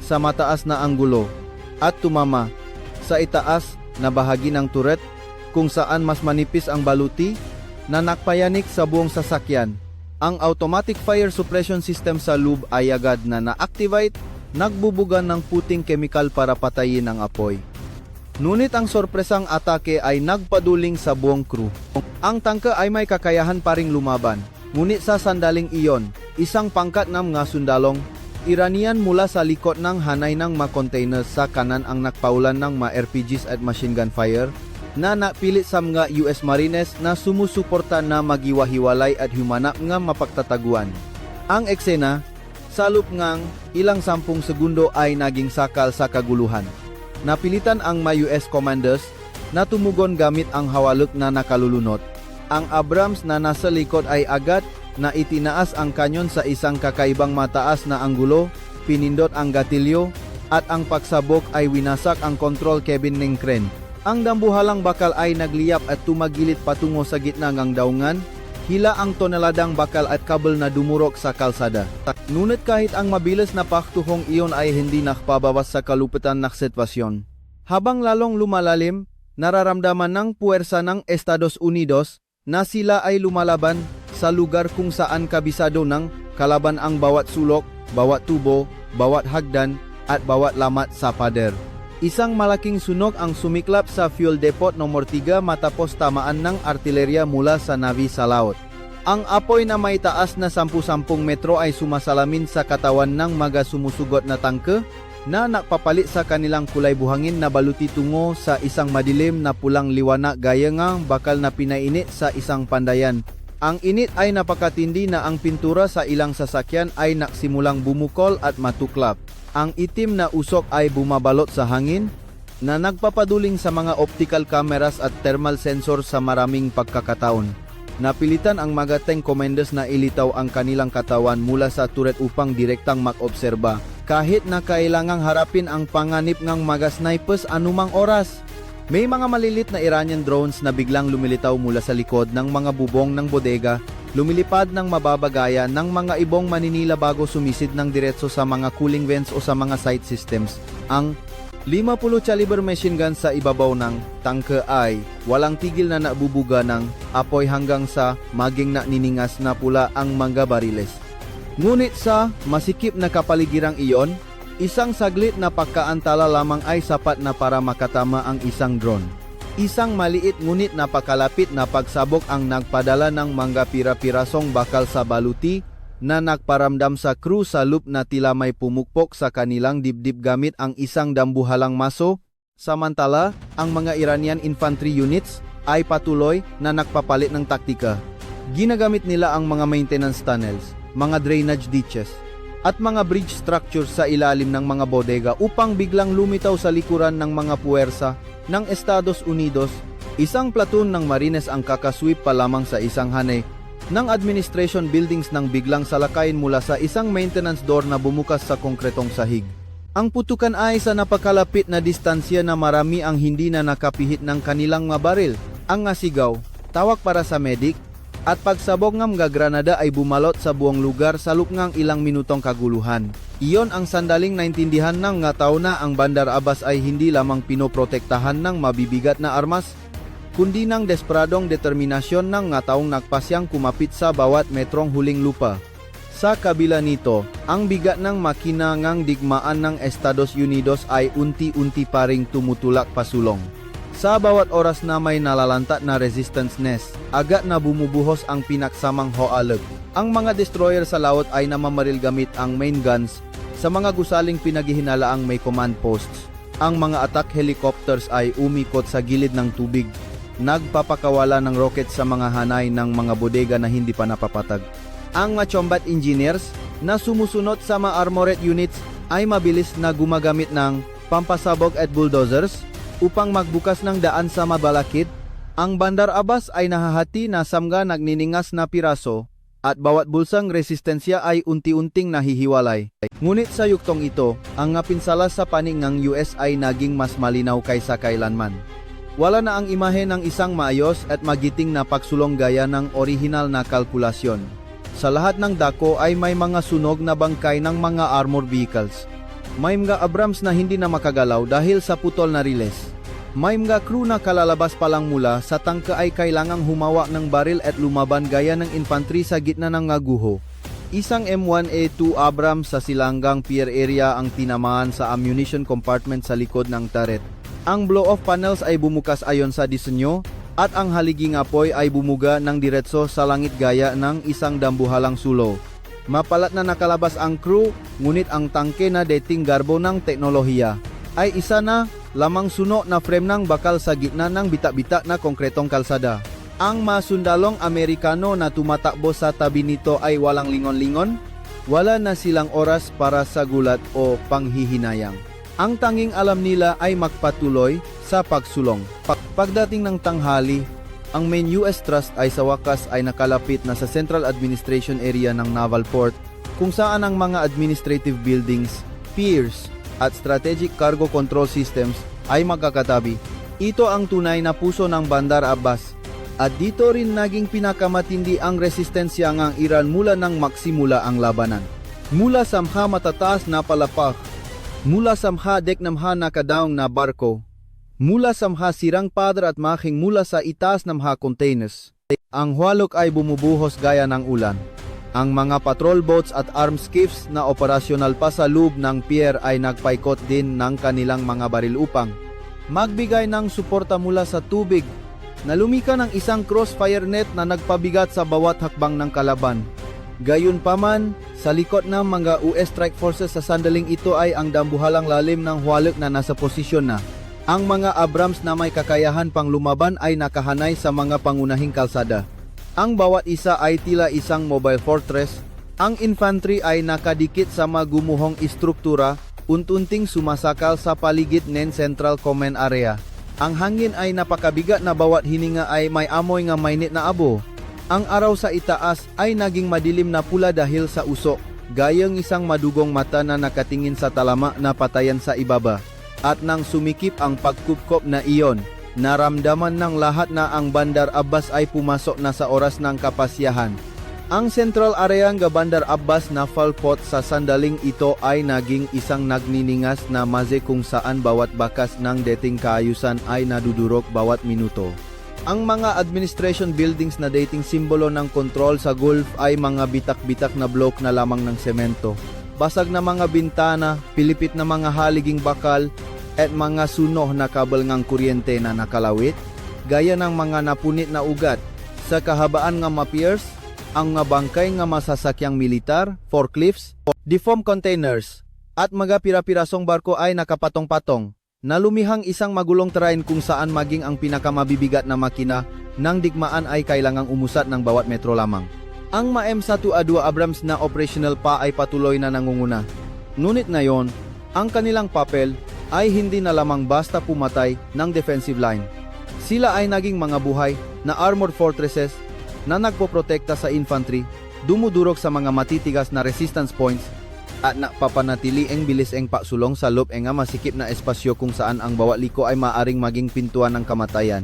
sa mataas na anggulo at tumama sa itaas na bahagi ng turret kung saan mas manipis ang baluti na nakpayanik sa buong sasakyan. Ang automatic fire suppression system sa loob ay agad na na-activate, nagbubugan ng puting chemical para patayin ang apoy. Ngunit ang sorpresang atake ay nagpaduling sa buong crew. Ang tangke ay may kakayahan pa ring lumaban, ngunit sa sandaling iyon, isang pangkat ng mga sundalong Iranian mula sa likod ng hanay ng mga containers sa kanan ang nakpaulan ng mga RPGs at machine gun fire na napilit sa mga US Marines na sumusuporta na magiwa-hiwalay at humanap ng mapagtataguan. Ang eksena, sa loob ng ilang 10 segundo ay naging sakal sa kaguluhan. Napilitan ang mga US commanders na tumugon gamit ang hawalok na nakalulunot. Ang Abrams na nasa likod ay agad na itinaas ang kanyon sa isang kakaibang mataas na anggulo, pinindot ang gatilyo, at ang pagsabok ay winasak ang control cabin ng crane. Ang dambuhalang bakal ay nagliyap at tumagilit patungo sa gitna ng daungan, hila ang toneladang bakal at kabel na dumurok sa kalsada. Ngunit kahit ang mabilis na paktuhong iyon ay hindi nakpabawas sa kalupitan ng sitwasyon. Habang lalong lumalalim, nararamdaman ng puwersa ng Estados Unidos na sila ay lumalaban sa lugar kung saan kabisado ng kalaban ang bawat sulok, bawat tubo, bawat hagdan, at bawat lamat sa pader. Isang malaking sunog ang sumiklap sa fuel depot nomor 3 matapos tamaan ng artilerya mula sa Navy sa laut. Ang apoy na may taas na 10-10 metro ay sumasalamin sa katawan ng mga sumusugot na tangke na nakpapalit sa kanilang kulay buhangin na baluti tungo sa isang madilim na pulang liwanag gaya ng bakal na pinainit sa isang pandayan. Ang init ay napakatindi na ang pintura sa ilang sasakyan ay naksimulang bumukol at matuklap. Ang itim na usok ay bumabalot sa hangin na nagpapaduling sa mga optical cameras at thermal sensor sa maraming pagkakataon. Napilitan ang mga tank commanders na ilitaw ang kanilang katawan mula sa turret upang direktang mag-obserba, kahit na kailangang harapin ang panganib ng mga snipers anumang oras. May mga malilit na Iranian drones na biglang lumilitaw mula sa likod ng mga bubong ng bodega, lumilipad ng mababagaya ng mga ibong maninila bago sumisid ng diretso sa mga cooling vents o sa mga sight systems. Ang 50 caliber machine gun sa ibabaw ng tangke ay walang tigil na nabubuga ng apoy hanggang sa maging niningas na pula ang mga bariles. Ngunit sa masikip na kapaligirang iyon, isang saglit na pagkaantala lamang ay sapat na para makatama ang isang drone. Isang maliit ngunit napakalapit na pagsabok ang nagpadala ng mga pira-pirasong bakal sa baluti na nagparamdam sa crew sa loop na tila may pumukpok sa kanilang dibdib gamit ang isang dambuhalang maso. Samantala, ang mga Iranian infantry units ay patuloy na nagpapalit ng taktika. Ginagamit nila ang mga maintenance tunnels, mga drainage ditches, at mga bridge structures sa ilalim ng mga bodega upang biglang lumitaw sa likuran ng mga puwersa ng Estados Unidos. Isang platoon ng Marines ang kakasweep pa lamang sa isang hanay ng administration buildings nang biglang salakayin mula sa isang maintenance door na bumukas sa konkretong sahig. Ang putukan ay sa napakalapit na distansya na marami ang hindi na nakapihit ng kanilang mga baril. Ang ngasigaw, tawag para sa medic, at pagsabog ng mga granada ay bumalot sa buong lugar sa loob ng ilang minutong kaguluhan. Iyon ang sandaling naintindihan ng nga tao na ang Bandar Abbas ay hindi lamang pinoprotektahan ng mabibigat na armas, kundi ng desperadong determinasyon ng nga taong nagpasyang kumapit sa bawat metrong huling lupa. Sa kabila nito, ang bigat ng makina ngang digmaan ng Estados Unidos ay unti-unti pa ring tumutulak pasulong. Sa bawat oras na may nalalantat na resistance nest, agad na bumubuhos ang pinaksamang hoalag. Ang mga destroyer sa laut ay namamaril gamit ang main guns sa mga gusaling pinaghihinalaang may command posts. Ang mga attack helicopters ay umikot sa gilid ng tubig, nagpapakawala ng rocket sa mga hanay ng mga bodega na hindi pa napapatag. Ang mga combat engineers na sumusunod sa mga armored units ay mabilis na gumagamit ng pampasabog at bulldozers upang magbukas ng daan sa mabalakid. Ang Bandar Abbas ay nahahati na samga nagniningas na piraso at bawat bulsang resistensya ay unti-unting nahihiwalay. Ngunit sa yuktong ito, ang pinsala sa panig ng US ay naging mas malinaw kaysa kailanman. Wala na ang imahe ng isang maayos at magiting na pagsulong gaya ng orihinal na kalkulasyon. Sa lahat ng dako ay may mga sunog na bangkay ng mga armored vehicles. May mga Abrams na hindi na makagalaw dahil sa putol na riles. May mga crew na kalalabas pa lang mula sa tangka ay kailangang humawa ng baril at lumaban gaya ng infantry sa gitna ng guho. Isang M1A2 Abrams sa Silanggang Pier area ang tinamaan sa ammunition compartment sa likod ng turret. Ang blow-off panels ay bumukas ayon sa disenyo at ang haliging apoy ay bumuga ng diretso sa langit gaya ng isang dambuhalang sulo. Mapalat na nakalabas ang crew, ngunit ang tangke na dating garbo ng teknolohiya ay isa na lamang suno na frame ng bakal sa gitna ng bita-bita na konkretong kalsada. Ang masundalong Amerikano na tumatakbo sa tabi nito ay walang lingon-lingon. Wala na silang oras para sa gulat o panghihinayang. Ang tanging alam nila ay magpatuloy sa pagsulong. Pagdating ng tanghali, ang main US thrust ay sa wakas ay nakalapit na sa Central Administration Area ng Naval Port, kung saan ang mga administrative buildings, piers, at strategic cargo control systems ay magkakatabi. Ito ang tunay na puso ng Bandar Abbas, at dito rin naging pinakamatindi ang resistensya ng Iran mula nang magsimula ang labanan. Mula sa mga matataas na palapag, mula sa mga deknamha na kadaong na barko, mula sa mga sirang padre at making mula sa itaas ng mga containers, ang hualok ay bumubuhos gaya ng ulan. Ang mga patrol boats at armed skiffs na operasyonal pa sa loob ng pier ay nagpaikot din ng kanilang mga baril upang magbigay ng suporta mula sa tubig na lumika ng isang crossfire net na nagpabigat sa bawat hakbang ng kalaban. Gayunpaman, sa likod ng mga US Strike Forces sa sandaling ito ay ang dambuhalang lalim ng hualok na nasa posisyon na. Ang mga Abrams na may kakayahan pang lumaban ay nakahanay sa mga pangunahing kalsada. Ang bawat isa ay tila isang mobile fortress. Ang infantry ay nakadikit sa magumuhong istruktura, untunting sumasakal sa paligid ng Central Command Area. Ang hangin ay napakabigat na bawat hininga ay may amoy nga mainit na abo. Ang araw sa itaas ay naging madilim na pula dahil sa usok, gayang isang madugong mata na nakatingin sa talama na patayan sa ibaba. At nang sumikip ang pagkupkop na iyon, naramdaman ng lahat na ang Bandar Abbas ay pumasok na sa oras ng kapasyahan. Ang Central Area ng Bandar Abbas na falpot sa sandaling ito ay naging isang nagniningas na maze kung saan bawat bakas ng dating kaayusan ay nadudurok bawat minuto. Ang mga administration buildings na dating simbolo ng kontrol sa Gulf ay mga bitak-bitak na blok na lamang ng semento. Basag na mga bintana, pilipit na mga haliging bakal, at mga sunoh na kabel ngang kuryente na nakalawit, gaya ng mga napunit na ugat sa kahabaan nga ma-piers, ang nga bangkay nga masasakyang militar, forklifts, deformed containers, at mga pira-pirasong barko ay nakapatong-patong, na lumihang isang magulong terrain kung saan maging ang pinakamabibigat na makina ng digmaan ay kailangang umusat ng bawat metro lamang. Ang Ma-M1A2 Abrams na operational pa ay patuloy na nangunguna. Ngunit ngayon, ang kanilang papel ay hindi na lamang basta pumatay ng defensive line. Sila ay naging mga buhay na armored fortresses na nagpoprotekta sa infantry, dumudurog sa mga matitigas na resistance points, at napapanatili ang bilis ang pasulong sa loob nga masikip na espasyo kung saan ang bawat liko ay maaring maging pintuan ng kamatayan.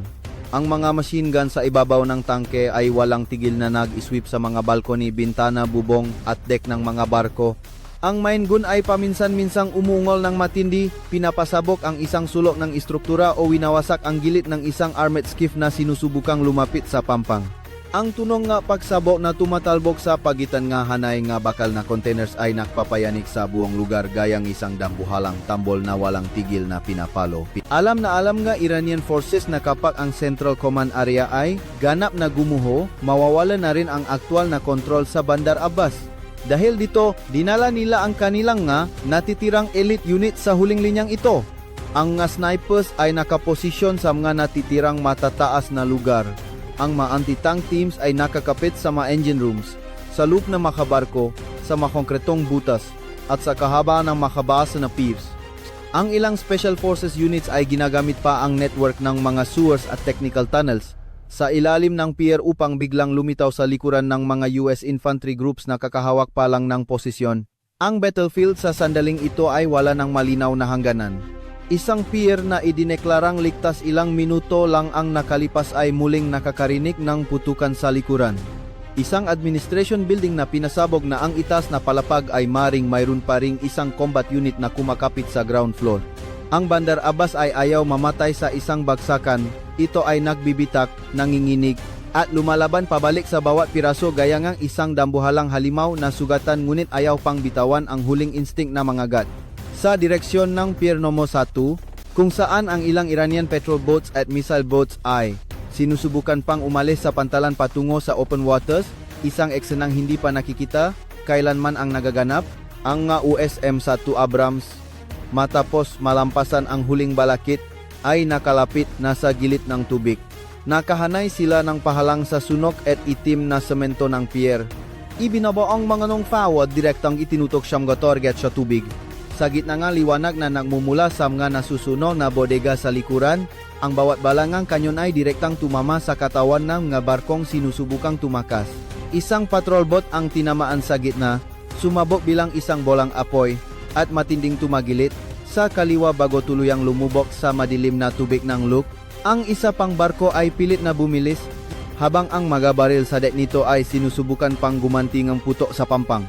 Ang mga machine gun sa ibabaw ng tangke ay walang tigil na nag-sweep sa mga balkoni, bintana, bubong at deck ng mga barko. Ang mine gun ay paminsan-minsang umungol ng matindi, pinapasabok ang isang sulok ng istruktura o winawasak ang gilid ng isang armored skiff na sinusubukang lumapit sa pampang. Ang tunong nga pagsabok na tumatalbok sa pagitan nga hanay nga bakal na containers ay nakpapayanik sa buong lugar gayang isang dambuhalang tambol na walang tigil na pinapalo. Alam na alam nga Iranian forces na kapag ang Central Command area ay ganap na gumuho, mawawala na rin ang aktual na kontrol sa Bandar Abbas. Dahil dito, dinala nila ang kanilang nga natitirang elite unit sa huling linyang ito. Ang nga snipers ay nakaposisyon sa mga natitirang matataas na lugar. Ang mga anti-tank teams ay nakakapit sa mga engine rooms, sa loop na makabarko, sa makongkretong butas, at sa kahaba ng makabasa na piers. Ang ilang special forces units ay ginagamit pa ang network ng mga sewers at technical tunnels sa ilalim ng pier upang biglang lumitaw sa likuran ng mga US infantry groups na kakahawak pa lang ng posisyon. Ang battlefield sa sandaling ito ay wala ng malinaw na hangganan. Isang pier na idineklarang ligtas ilang minuto lang ang nakalipas ay muling nakakarinig ng putukan sa likuran. Isang administration building na pinasabog na ang itas na palapag ay maring mayroon pa ring isang combat unit na kumakapit sa ground floor. Ang Bandar Abbas ay ayaw mamatay sa isang bagsakan, ito ay nagbibitak, nanginginig, at lumalaban pabalik sa bawat piraso gaya ngang isang dambuhalang halimaw na sugatan ngunit ayaw pang bitawan ang huling instinct na mangagat. Sa direksyon ng Pier Nomo 1, kung saan ang ilang Iranian patrol boats at missile boats ay sinusubukan pang umalis sa pantalan patungo sa open waters, isang eksenang hindi pa nakikita kailanman ang nagaganap, ang US M1 Abrams matapos malampasan ang huling balakid ay nakalapit na sa gilid ng tubig. Nakahanay sila ng pahalang sa sunok at itim na semento ng pier. Ibinaba ang mga nong forward direktang itinutok siyang target sa tubig. Sa gitna nga liwanag na nagmumula sa mga nasusuno na bodega sa likuran, ang bawat balangang kanyon ay direktang tumama sa katawan ng mga barkong sinusubukang tumakas. Isang patrol boat ang tinamaan sa gitna, sumabog bilang isang bolang apoy, at matinding tumagilit sa kaliwa bago tuluyang lumubok sa madilim na tubig ng Luke. Ang isa pang barko ay pilit na bumilis, habang ang mga baril sa dek nito ay sinusubukan pang gumanti ng putok sa pampang.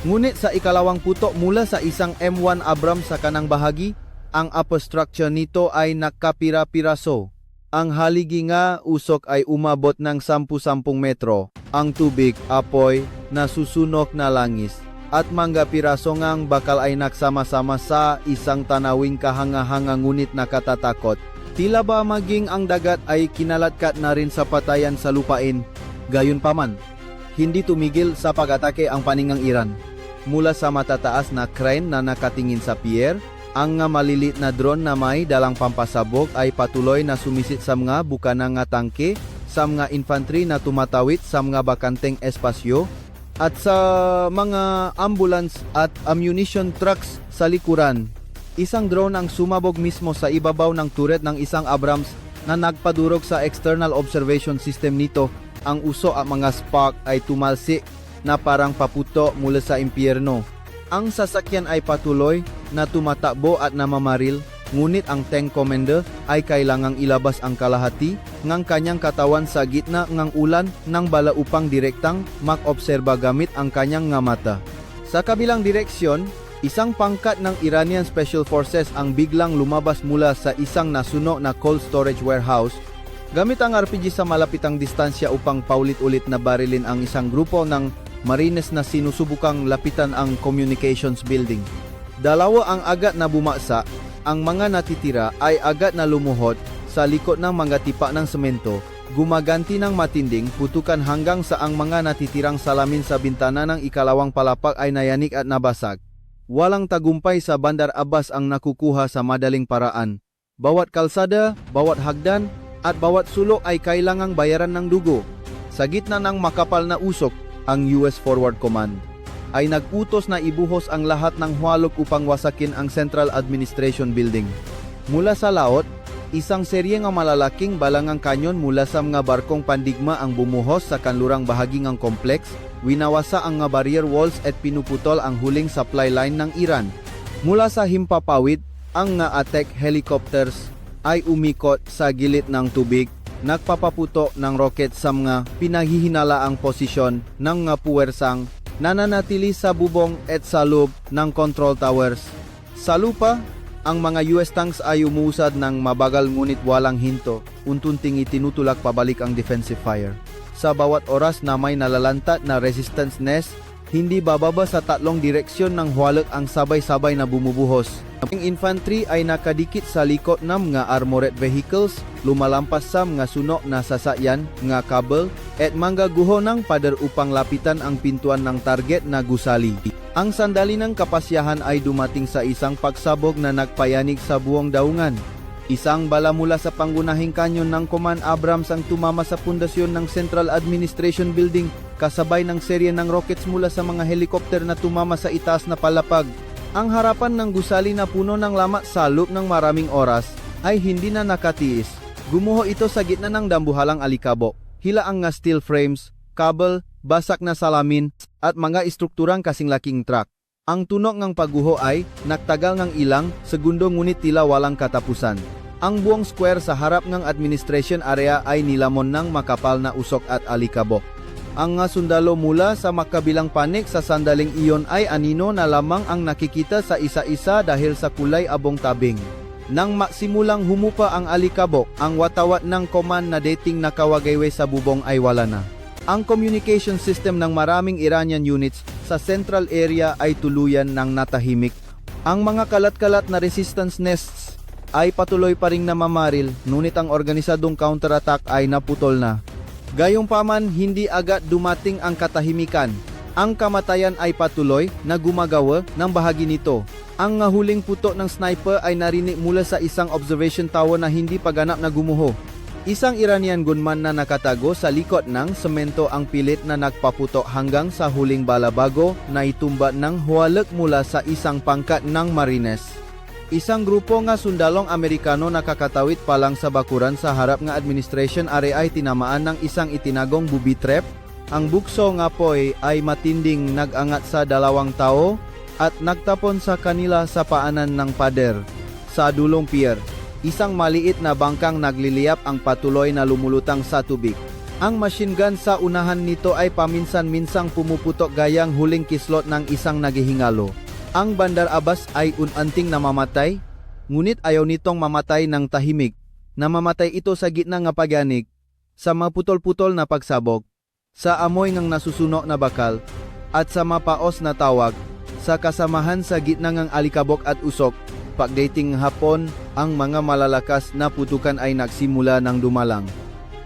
Ngunit sa ikalawang putok mula sa isang M1 Abrams sa kanang bahagi, ang upper structure nito ay nakapira-piraso. Ang haligi nga usok ay umabot ng 10-10 metro. Ang tubig, apoy, nasusunok na langis, at mga piraso ngang bakal ay nagsama-sama sa isang tanawing kahanga-hanga ngunit nakatatakot. Tila ba maging ang dagat ay kinalatkat na rin sa patayan sa lupain. Gayunpaman, hindi tumigil sa pag-atake ang paningang Iran. Mula sa matataas na crane na nakatingin sa pier, ang nga malilit na drone na may dalang pampasabog ay patuloy na sumisit sa mga bukana nga tangke, sa mga infantry na tumatawid sa mga bakanteng espasyo, at sa mga ambulance at ammunition trucks sa likuran. Isang drone ang sumabog mismo sa ibabaw ng turret ng isang Abrams na nagpadurog sa external observation system nito. Ang uso at mga spark ay tumalsik na parang paputo mula sa impyerno. Ang sasakyan ay patuloy na tumatakbo at namamaril, ngunit ang tank commander ay kailangang ilabas ang kalahati ng kanyang katawan sa gitna ng ulan ng bala upang direktang mag-obserba gamit ang kanyang nga mata. Sa kabilang direksyon, isang pangkat ng Iranian Special Forces ang biglang lumabas mula sa isang nasuno na cold storage warehouse gamit ang RPG sa malapitang distansya upang paulit-ulit na barilin ang isang grupo ng Marines na sinusubukang lapitan ang communications building. Dalawa ang agad na bumagsak, ang mga natitira ay agad na lumuhod sa likod ng mga tipa ng semento, gumaganti ng matinding putukan hanggang sa ang mga natitirang salamin sa bintana ng ikalawang palapag ay nayanik at nabasag. Walang tagumpay sa Bandar Abbas ang nakukuha sa madaling paraan. Bawat kalsada, bawat hagdan, at bawat sulok ay kailangang bayaran ng dugo. Sa gitna ng makapal na usok, ang US Forward Command ay nag-utos na ibuhos ang lahat ng huwalog upang wasakin ang Central Administration Building. Mula sa laot, isang serye ng malalaking balangang kanyon mula sa mga barkong pandigma ang bumuhos sa kanlurang bahagi ng kompleks, winawasa ang mga barrier walls at pinuputol ang huling supply line ng Iran. Mula sa himpapawid, ang mga attack helicopters ay umikot sa gilid ng tubig, nagpapaputo ng rocket sa mga pinaghihinalaang posisyon ng mga puwersang nananatili sa bubong at sa loob ng control towers. Sa lupa, ang mga US tanks ay umuusad ng mabagal ngunit walang hinto, untunting itinutulak pabalik ang defensive fire. Sa bawat oras na may nalalantat na resistance nest, hindi bababa sa 3 direksyon ng huwalog ang sabay-sabay na bumubuhos. Ang infantry ay nakadikit sa likod ng mga armored vehicles, lumalampas sa mga sunok na sasakyan, mga kabel, at manggaguho ng pader upang lapitan ang pintuan ng target na gusali. Ang sandali ng kapasyahan ay dumating sa isang pagsabog na nagpayanig sa buong daungan. Isang bala mula sa pangunahing kanyon ng Command Abrams ang tumama sa pundasyon ng Central Administration Building, kasabay ng serye ng rockets mula sa mga helikopter na tumama sa itaas na palapag. Ang harapan ng gusali na puno ng lamat sa loob ng maraming oras ay hindi na nakatiis. Gumuho ito sa gitna ng dambuhalang alikabok, hilaang nga steel frames, kabel, basak na salamin, at mga istrukturang kasing laking truck. Ang tunog ng pagguho ay nagtagal ng ilang segundo ngunit tila walang katapusan. Ang buong square sa harap ng administration area ay nilamon ng makapal na usok at alikabok. Ang nga sundalo mula sa makabilang panig sa sandaling iyon ay anino na lamang ang nakikita sa isa-isa dahil sa kulay abong tabing. Nang maksimulang humupa ang alikabok, ang watawat ng command na dating nakawagaywe sa bubong ay wala na. Ang communication system ng maraming Iranian units sa central area ay tuluyan ng natahimik. Ang mga kalat-kalat na resistance nests ay patuloy pa ring namamaril, ngunit ang organisadong counterattack ay naputol na. Gayunpaman, hindi agad dumating ang katahimikan. Ang kamatayan ay patuloy na gumagawa ng bahagi nito. Ang huling putok ng sniper ay narinig mula sa isang observation tower na hindi pa ganap na gumuho. Isang Iranian gunman na nakatago sa likod ng semento ang pilit na nagpaputok hanggang sa huling bala bago na itumba ng huwalog mula sa isang pangkat ng Marines. Isang grupo nga sundalong Amerikano nakakatawid pa lang sa bakuran sa harap nga administration area ay tinamaan ng isang itinagong booby trap. Ang bukso nga po'y ay matinding nag-angat sa 2 tao at nagtapon sa kanila sa paanan ng pader. Sa dulong pier, isang maliit na bangkang nagliliyap ang patuloy na lumulutang sa tubig. Ang machine gun sa unahan nito ay paminsan-minsang pumuputok gayang huling kislot ng isang naghihingalo. Ang Bandar Abbas ay unanting namamatay, ngunit ayaw nitong mamatay ng tahimik. Namamatay ito sa gitna nga pagyanig, sa maputol-putol na pagsabog, sa amoy ng nasusuno na bakal, at sa mapaos na tawag, sa kasamahan sa gitna ng alikabok at usok. Pagdating hapon, ang mga malalakas na putukan ay nagsimula ng dumalang.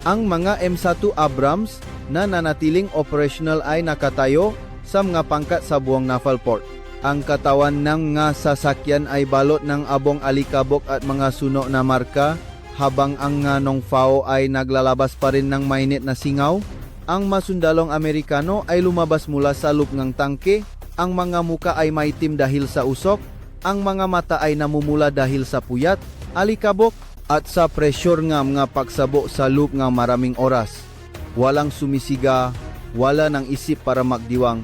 Ang mga M1 Abrams na nanatiling operational ay nakatayo sa mga pangkat sa buong naval port. Ang katawan ng nga sasakyan ay balot ng abong alikabok at mga suno na marka, habang ang nga nong FAO ay naglalabas pa rin ng mainit na singaw. Ang masundalong Amerikano ay lumabas mula sa loob ng tangke, ang mga muka ay maitim dahil sa usok, ang mga mata ay namumula dahil sa puyat, alikabok, at sa pressure nga mga pagsabo sa loob nga maraming oras. Walang sumisiga, wala ng isip para magdiwang.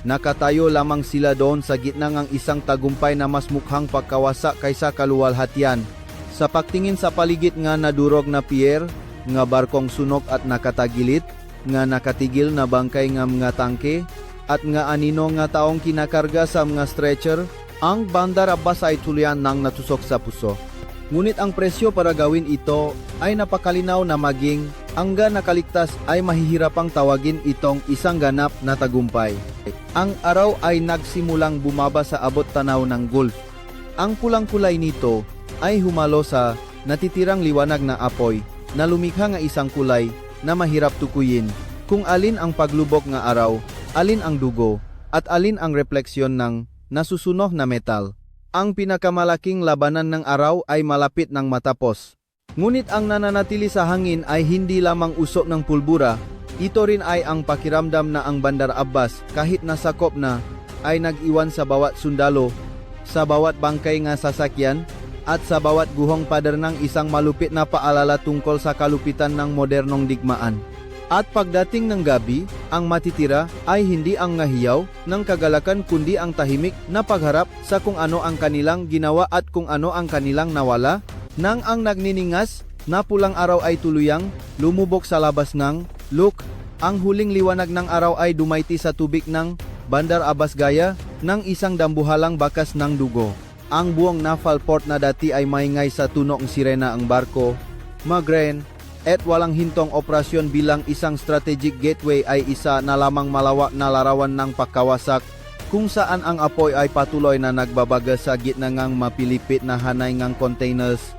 Nakatayo lamang sila doon sa gitna ng isang tagumpay na mas mukhang pagkawasa kaysa kaluwalhatian. Sa pagtingin sa paligid nga nadurog na pier, nga barkong sunok at nakatagilit, nga nakatigil na bangkay nga mga tangke, at nga anino nga taong kinakarga sa mga stretcher, ang Bandar Abbas ay tuluyan nang natusok sa puso. Ngunit ang presyo para gawin ito ay napakalinaw na maging hanggang nakaligtas ay mahihirapang tawagin itong isang ganap na tagumpay. Ang araw ay nagsimulang bumaba sa abot tanaw ng Gulf. Ang pulang kulay nito ay humalo sa natitirang liwanag na apoy na lumikha nga isang kulay na mahirap tukuyin kung alin ang paglubok nga araw, alin ang dugo, at alin ang refleksyon ng nasusunog na metal. Ang pinakamalaking labanan ng araw ay malapit ng matapos. Ngunit ang nananatili sa hangin ay hindi lamang usok ng pulbura, ito rin ay ang pakiramdam na ang Bandar Abbas kahit nasakop na ay nag-iwan sa bawat sundalo, sa bawat bangkay nga sasakyan, at sa bawat guhong pader ng isang malupit na paalala tungkol sa kalupitan ng modernong digmaan. At pagdating ng gabi, ang matitira ay hindi ang ngahiyaw ng kagalakan kundi ang tahimik na pagharap sa kung ano ang kanilang ginawa at kung ano ang kanilang nawala, nang ang nagniningas na pulang araw ay tuluyang lumubog sa labas ng Look. Ang huling liwanag ng araw ay dumaiti sa tubig ng Bandar Abbas gaya ng isang dambuhalang bakas ng dugo. Ang buong naval port na dati ay maingay sa tunok ng sirena ang barko, magren, at walang hintong operasyon bilang isang strategic gateway ay isa na lamang malawak na larawan ng pagkawasak kung saan ang apoy ay patuloy na nagbabaga sa gitna ngang mapilipit na hanay ngang containers.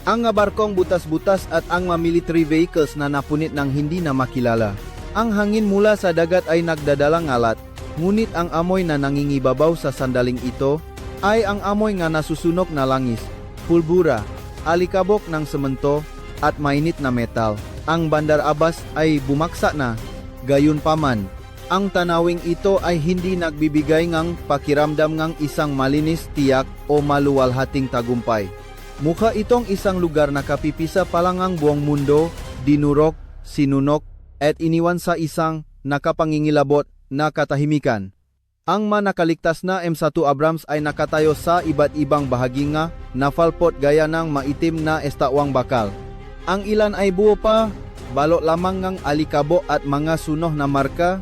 Ang nga barkong butas-butas at ang mga military vehicles na napunit ng hindi na makilala. Ang hangin mula sa dagat ay nagdadalang alat, ngunit ang amoy na nangingibabaw sa sandaling ito ay ang amoy nga nasusunog na langis, pulbura, alikabok ng semento, at mainit na metal. Ang Bandar Abbas ay bumaksa na, gayunpaman. Ang tanawing ito ay hindi nagbibigay ngang pakiramdam ngang isang malinis tiyak o maluwalhating tagumpay. Mukha itong isang lugar na kapipisa pa lang ang buong mundo, dinurok, sinunok, at iniwan sa isang nakapangingilabot na katahimikan. Ang manakaligtas na M1 Abrams ay nakatayo sa iba't ibang bahagi nga naval port gaya ng maitim na estawang bakal. Ang ilan ay buo pa, balot lamang ng alikabo at mga sunoh na marka.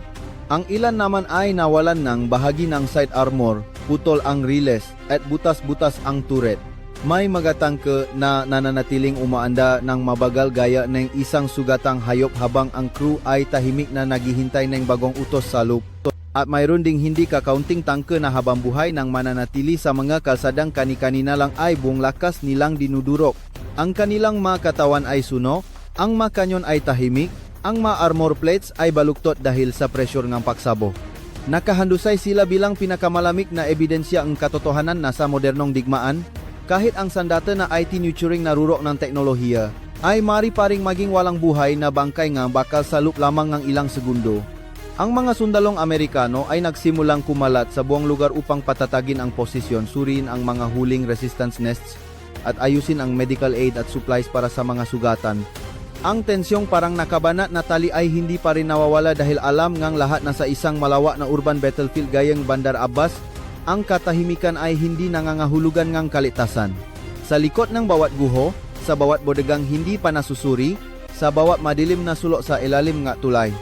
Ang ilan naman ay nawalan ng bahagi ng side armor, putol ang riles at butas-butas ang turret. May mga tangke na nananatiling umaanda ng mabagal gaya ng isang sugatang hayop habang ang crew ay tahimik na naghihintay ng bagong utos sa loop. At mayroon ding hindi kakaunting tangke na habang buhay nang mananatili sa mga kalsadang kani-kanina lang ay buong lakas nilang dinudurok. Ang kanilang mga katawan ay suno, ang mga kanyon ay tahimik, ang mga armor plates ay baluktot dahil sa pressure ng pagsabo. Nakahandusay sila bilang pinakamalamig na ebidensya ang katotohanan na sa modernong digmaan, kahit ang sandata na IT nurturing narurok ng teknolohiya, ay mari paring maging walang buhay na bangkay nga bakal sa loop lamang ng ilang segundo. Ang mga sundalong Amerikano ay nagsimulang kumalat sa buong lugar upang patatagin ang posisyon, suriin ang mga huling resistance nests, at ayusin ang medical aid at supplies para sa mga sugatan. Ang tensyong parang nakabanat na tali ay hindi pa rin nawawala dahil alam ngang lahat na sa isang malawak na urban battlefield gayang Bandar Abbas, ang katahimikan ay hindi nangangahulugan ngang kaligtasan. Sa likod ng bawat guho, sa bawat bodegang hindi pa nasusuri, sa bawat madilim na sulok sa ilalim nga tulay,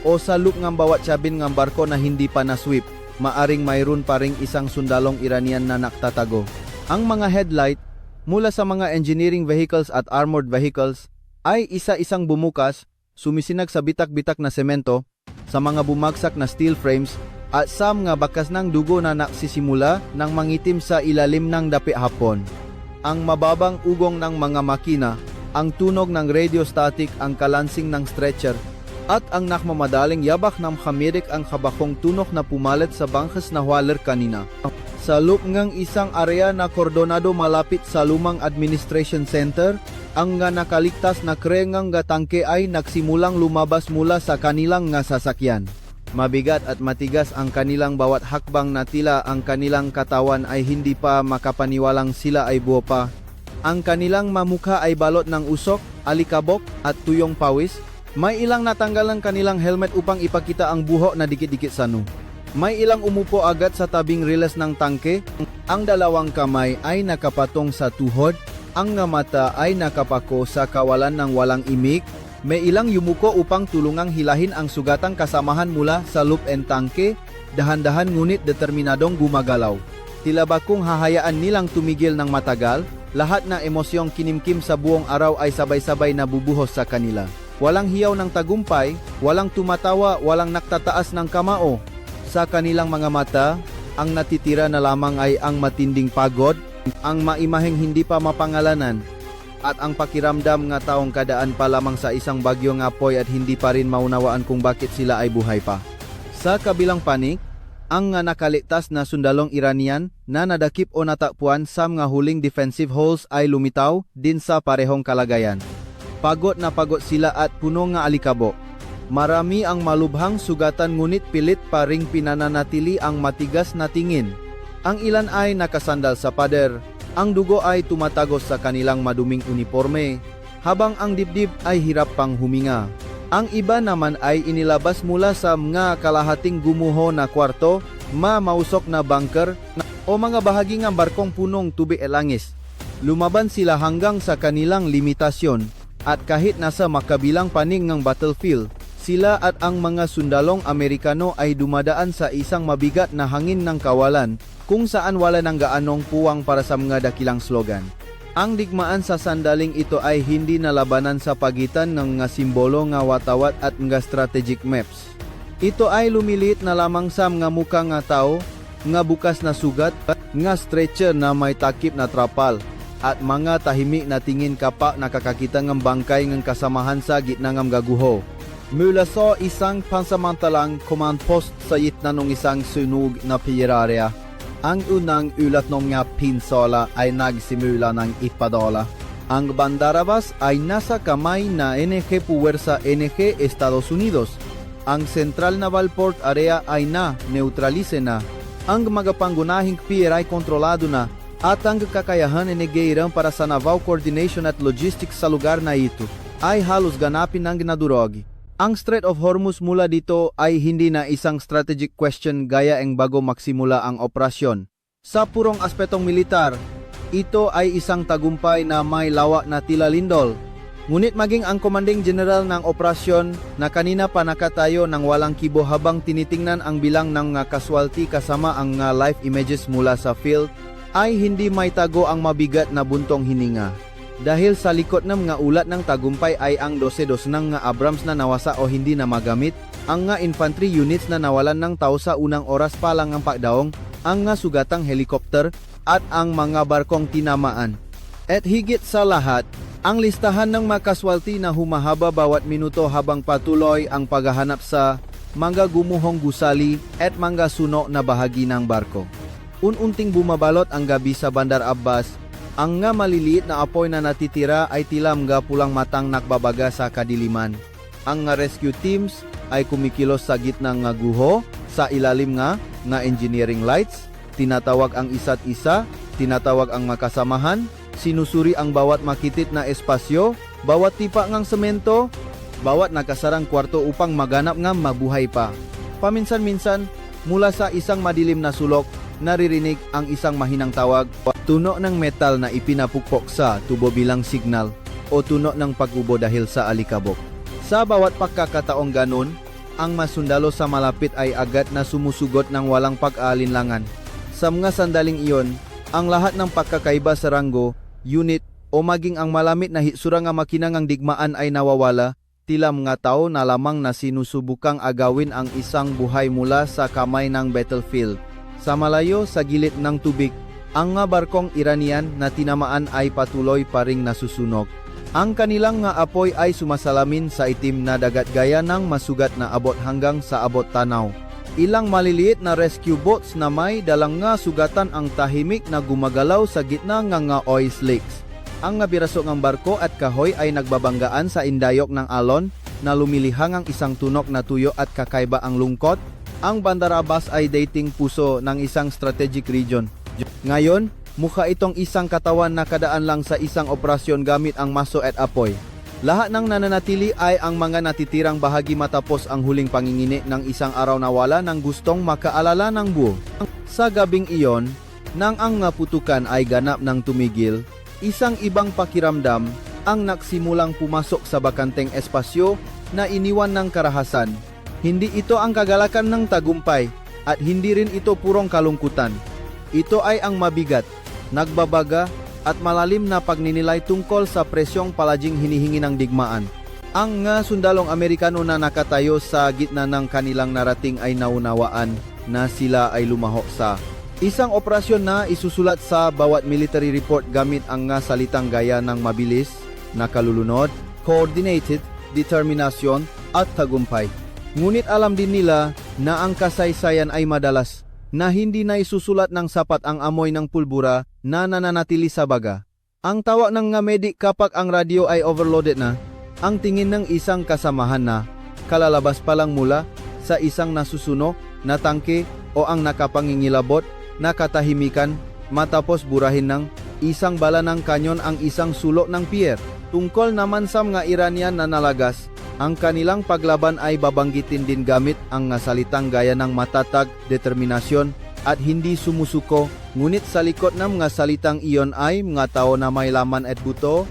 o sa loop ng bawat cabin ng barko na hindi pa na-sweep, maaring mayroon pa ring isang sundalong Iranian na naktatago. Ang mga headlight, mula sa mga engineering vehicles at armored vehicles, ay isa-isang bumukas, sumisinag sa bitak-bitak na semento, sa mga bumagsak na steel frames, at sa mga bakas ng dugo na nagsisimula ng mangitim sa ilalim ng dapi hapon. Ang mababang ugong ng mga makina, ang tunog ng radio static, ang kalansing ng stretcher, at ang nakmamadaling yabak ng kamirik ang kabakong tunok na pumalit sa bangkas na waler kanina. Sa loop ngang isang area na kordonado malapit sa lumang administration center, ang nga nakaligtas na krengang gatangke ay nagsimulang lumabas mula sa kanilang nga sasakyan. Mabigat at matigas ang kanilang bawat hakbang na tila ang kanilang katawan ay hindi pa makapaniwalang sila ay buo pa. Ang kanilang mamukha ay balot ng usok, alikabok at tuyong pawis. May ilang natanggal ang kanilang helmet upang ipakita ang buhok na dikit-dikit sanu. May ilang umupo agad sa tabing riles ng tangke. Ang dalawang kamay ay nakapatong sa tuhod. Ang nga mata ay nakapako sa kawalan ng walang imik. May ilang yumuko upang tulungang hilahin ang sugatang kasamahan mula sa loop and tangke. Dahan-dahan ngunit determinadong gumagalaw. Tila ba kung hahayaan nilang tumigil ng matagal, lahat na emosyong kinimkim sa buong araw ay sabay-sabay na bubuhos sa kanila. Walang hiyaw ng tagumpay, walang tumatawa, walang naktataas ng kamao. Sa kanilang mga mata, ang natitira na lamang ay ang matinding pagod, Ang maimaheng hindi pa mapangalanan at ang pakiramdam nga taong kadaan pa lamang sa isang bagyo nga apoy at hindi pa rin maunawaan kung bakit sila ay buhay pa. Sa kabilang panig, ang nga nakaligtas na sundalong Iranian na nadakip o natakpuan sa mga huling defensive holes ay lumitaw din sa parehong kalagayan. Pagod na pagod sila at puno nga alikabok. Marami ang malubhang sugatan ngunit pilit pa ring pinananatili ang matigas na tingin. Ang ilan ay nakasandal sa pader. Ang dugo ay tumatagos sa kanilang maduming uniforme, habang ang dibdib ay hirap pang huminga. Ang iba naman ay inilabas mula sa mga kalahating gumuho na kwarto, mausok na bunker, o mga bahagi ng barkong punong tubig e langis. Lumaban sila hanggang sa kanilang limitasyon, at kahit nasa makabilang panig ng battlefield, sila at ang mga sundalong Amerikano ay dumadaan sa isang mabigat na hangin ng kawalan, kung saan wala nang gaanong puwang para sa mga dakilang slogan. Ang digmaan sa sandaling ito ay hindi nalabanan sa pagitan ng mga simbolo nga watawat at mga strategic maps. Ito ay lumiliit na lamang sa mga muka nga tao, nga bukas na sugat, nga stretcher na may takip na trapal, at mga tahimik na tingin kapa nakakakita ng bangkay ng kasamahan sa gitna ng gaguho. Mula sa isang pansamantalang command post sa gitna ng isang sunog na pirarya, ang unang ulat ng mga pinsala ay nagsimula ng ipadala. Ang bandarabas ay nasa kamay na NG Puwersa NG Estados Unidos. Ang Central Naval Port Area ay neutralise na. Ang mga pangunahing pier ay kontrolado na at ang kakayahan inigayran para sa naval coordination at logistics sa lugar na ito ay halos ganapin ng nadurog. Ang Strait of Hormuz mula dito ay hindi na isang strategic question gaya ang bago magsimula ang operasyon. Sa purong aspetong militar, ito ay isang tagumpay na may lawak na tila lindol. Ngunit maging ang commanding general ng operasyon na kanina pa nakatayo ng walang kibo habang tinitingnan ang bilang ng casualty kasama ang live images mula sa field, ay hindi may tago ang mabigat na buntong hininga. Dahil sa likod ng mga ulat ng tagumpay ay ang 12 ng nga Abrams na nawasa o hindi na magamit, ang nga infantry units na nawalan ng tao sa unang oras pa lang ang pagdaong, ang nga sugatang helikopter, at ang mga barkong tinamaan. At higit sa lahat, ang listahan ng mga casualty na humahaba bawat minuto habang patuloy ang paghahanap sa mga gumuhong gusali at mga suno na bahagi ng barko. Ununting bumabalot ang gabi sa Bandar Abbas. Ang nga maliliit na apoy na natitira ay tila mga pulang matang nakbabaga sa kadiliman. Ang nga rescue teams ay kumikilos sa gitna nga guho, sa ilalim nga engineering lights, tinatawag ang isa't isa, tinatawag ang makasamahan, sinusuri ang bawat makitit na espasyo, bawat tipa ng semento, bawat nakasarang kwarto upang maganap nga mabuhay pa. Paminsan-minsan, mula sa isang madilim na sulok, naririnig ang isang mahinang tawag, tuno ng metal na ipinapukpok sa tubo bilang signal o tuno ng pag-ubo dahil sa alikabok. Sa bawat pagkakataong ganun, ang masundalo sa malapit ay agad na sumusugot ng walang pag-aalinlangan. Sa mga sandaling iyon, ang lahat ng pagkakaiba sa ranggo, unit o maging ang malamit na hitsura nga makinangang digmaan ay nawawala, tila mga tao na lamang na sinusubukang agawin ang isang buhay mula sa kamay ng battlefield. Sa malayo sa gilid ng tubig, ang nga barkong Iranian na tinamaan ay patuloy pa ring nasusunog. Ang kanilang nga apoy ay sumasalamin sa itim na dagat gaya ng masugat na abot hanggang sa abot tanaw. Ilang maliliit na rescue boats na may dalang nga sugatan ang tahimik na gumagalaw sa gitna nga oil slicks. Ang nga biraso ng barko at kahoy ay nagbabanggaan sa indayok ng alon na lumilihang ang isang tunok na tuyo at kakaiba ang lungkot. Ang Bandar Abbas ay dating puso ng isang strategic region. Ngayon, mukha itong isang katawan na kadaan lang sa isang operasyon gamit ang maso at apoy. Lahat ng nananatili ay ang mga natitirang bahagi matapos ang huling pangingini ng isang araw na wala ng gustong makaalala ng buo. Sa gabing iyon, nang ang putukan ay ganap ng tumigil, isang ibang pakiramdam ang nagsimulang pumasok sa bakanteng espasyo na iniwan ng karahasan. Hindi ito ang kagalakan ng tagumpay at hindi rin ito purong kalungkutan. Ito ay ang mabigat, nagbabaga at malalim na pagninilay tungkol sa presyong palaging hinihingi ng digmaan. Ang sundalong Amerikano na nakatayo sa gitna ng kanilang narating ay naunawaan na sila ay lumaho sa Isang operasyon na isusulat sa bawat military report gamit ang nga salitang gaya ng mabilis, nakalulunod, coordinated, determinasyon, at tagumpay. Ngunit alam din nila na ang kasaysayan ay madalas na hindi na isusulat ng sapat ang amoy ng pulbura na nananatili sa baga. Ang tawa ng nga medic kapag ang radio ay overloaded na, ang tingin ng isang kasamahan na kalalabas pa lang mula sa isang nasusuno na tangke o ang nakapangingilabot na katahimikan matapos burahin ng isang bala ng kanyon ang isang sulok ng pier. Tungkol naman sa mga Iranian na nalagas, ang kanilang paglaban ay babanggitin din gamit ang salitang gaya ng matatag, determinasyon at hindi sumusuko. Ngunit sa likod ng mga salitang iyon ay mga tao na may laman at buto,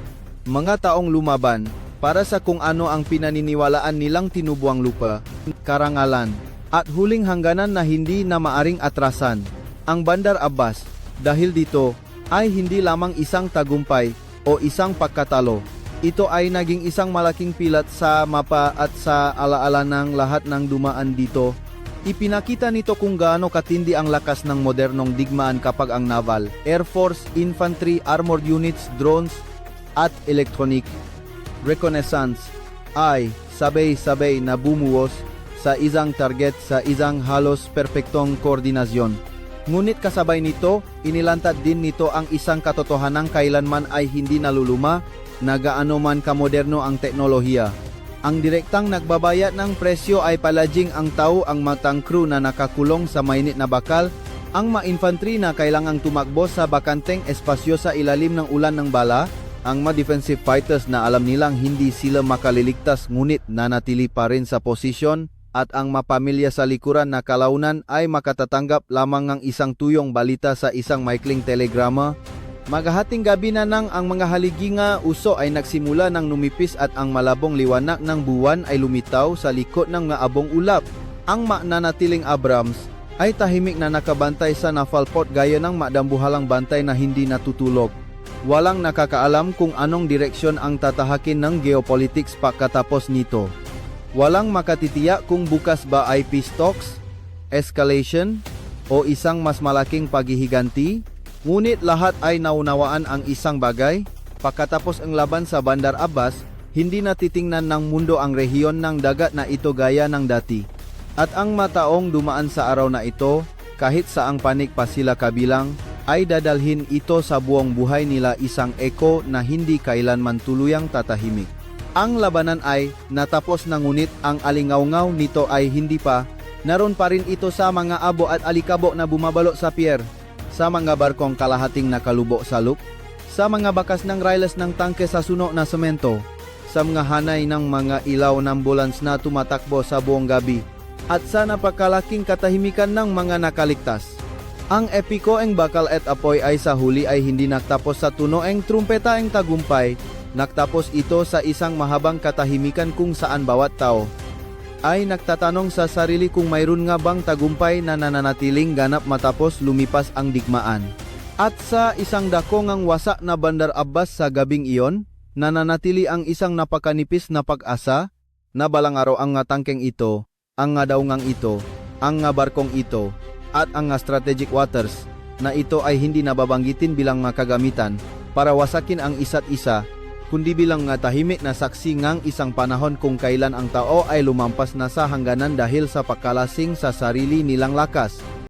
mga taong lumaban para sa kung ano ang pinaniniwalaan nilang tinubuang lupa, karangalan, at huling hangganan na hindi na maaring atrasan. Ang Bandar Abbas, dahil dito, ay hindi lamang isang tagumpay o isang pagkatalo. Ito ay naging isang malaking pilat sa mapa at sa alaala ng lahat ng dumaan dito. Ipinakita nito kung gaano katindi ang lakas ng modernong digmaan kapag ang naval, air force, infantry, armored units, drones, at electronic reconnaissance ay sabay-sabay na bumuwos sa isang target sa isang halos perpektong koordinasyon. Ngunit kasabay nito, inilantad din nito ang isang katotohanang kailanman ay hindi naluluma na gaano man kamoderno ang teknolohiya. Ang direktang nagbabayad ng presyo ay palaging ang tao, ang matang crew na nakakulong sa mainit na bakal, ang ma-infantry na kailangang tumakbo sa bakanteng espasyo sa ilalim ng ulan ng bala, ang ma-defensive fighters na alam nilang hindi sila makaliligtas ngunit nanatili pa rin sa posisyon, at ang mapamilya sa likuran na kalaunan ay makatatanggap lamang ng isang tuyong balita sa isang maikling telegrama. Magahating gabi na nang ang mga haligi nga uso ay nagsimula ng numipis at ang malabong liwanag ng buwan ay lumitaw sa likod ng nga abong ulap. Ang mananatiling Abrams ay tahimik na nakabantay sa nafalpot gaya ng madambuhalang bantay na hindi natutulog. Walang nakakaalam kung anong direksyon ang tatahakin ng geopolitics pagkatapos nito. Walang makatitiyak kung bukas ba ay peace talks, escalation, o isang mas malaking paghihiganti. Ngunit lahat ay naunawaan ang isang bagay. Pagkatapos ang laban sa Bandar Abbas, hindi natitingnan ng mundo ang rehiyon ng dagat na ito gaya ng dati. At ang mataong dumaan sa araw na ito, kahit saang panik pa sila kabilang, ay dadalhin ito sa buong buhay nila isang eko na hindi kailanman tuluyang tatahimik. Ang labanan ay natapos na ngunit ang alingaw-ngaw nito ay hindi pa. Naroon pa rin ito sa mga abo at alikabo na bumabalo sa pier, sa mga barkong kalahating nakalubo sa loop, sa mga bakas ng riles ng tangke sa suno na semento, sa mga hanay ng mga ilaw ng ambulance na tumatakbo sa buong gabi, at sa napakalaking katahimikan ng mga nakaligtas. Ang epikoeng bakal at apoy ay sa huli ay hindi nagtapos sa tunoeng trumpetaeng tagumpay. Nagtapos ito sa isang mahabang katahimikan kung saan bawat tao ay nagtatanong sa sarili kung mayroon nga bang tagumpay na nananatiling ganap matapos lumipas ang digmaan. At sa isang dakongang wasak na Bandar Abbas sa gabing iyon, nananatili ang isang napakanipis na pag-asa na balang araw ang nga tangkeng ito, ang nga daungang ito, ang nga barkong ito, at ang nga strategic waters na ito ay hindi nababanggitin bilang makagamitan para wasakin ang isa't isa, kundi bilang nga tahimik na saksi ngang isang panahon kung kailan ang tao ay lumampas na sa hangganan dahil sa pagkalasing sa sarili nilang lakas.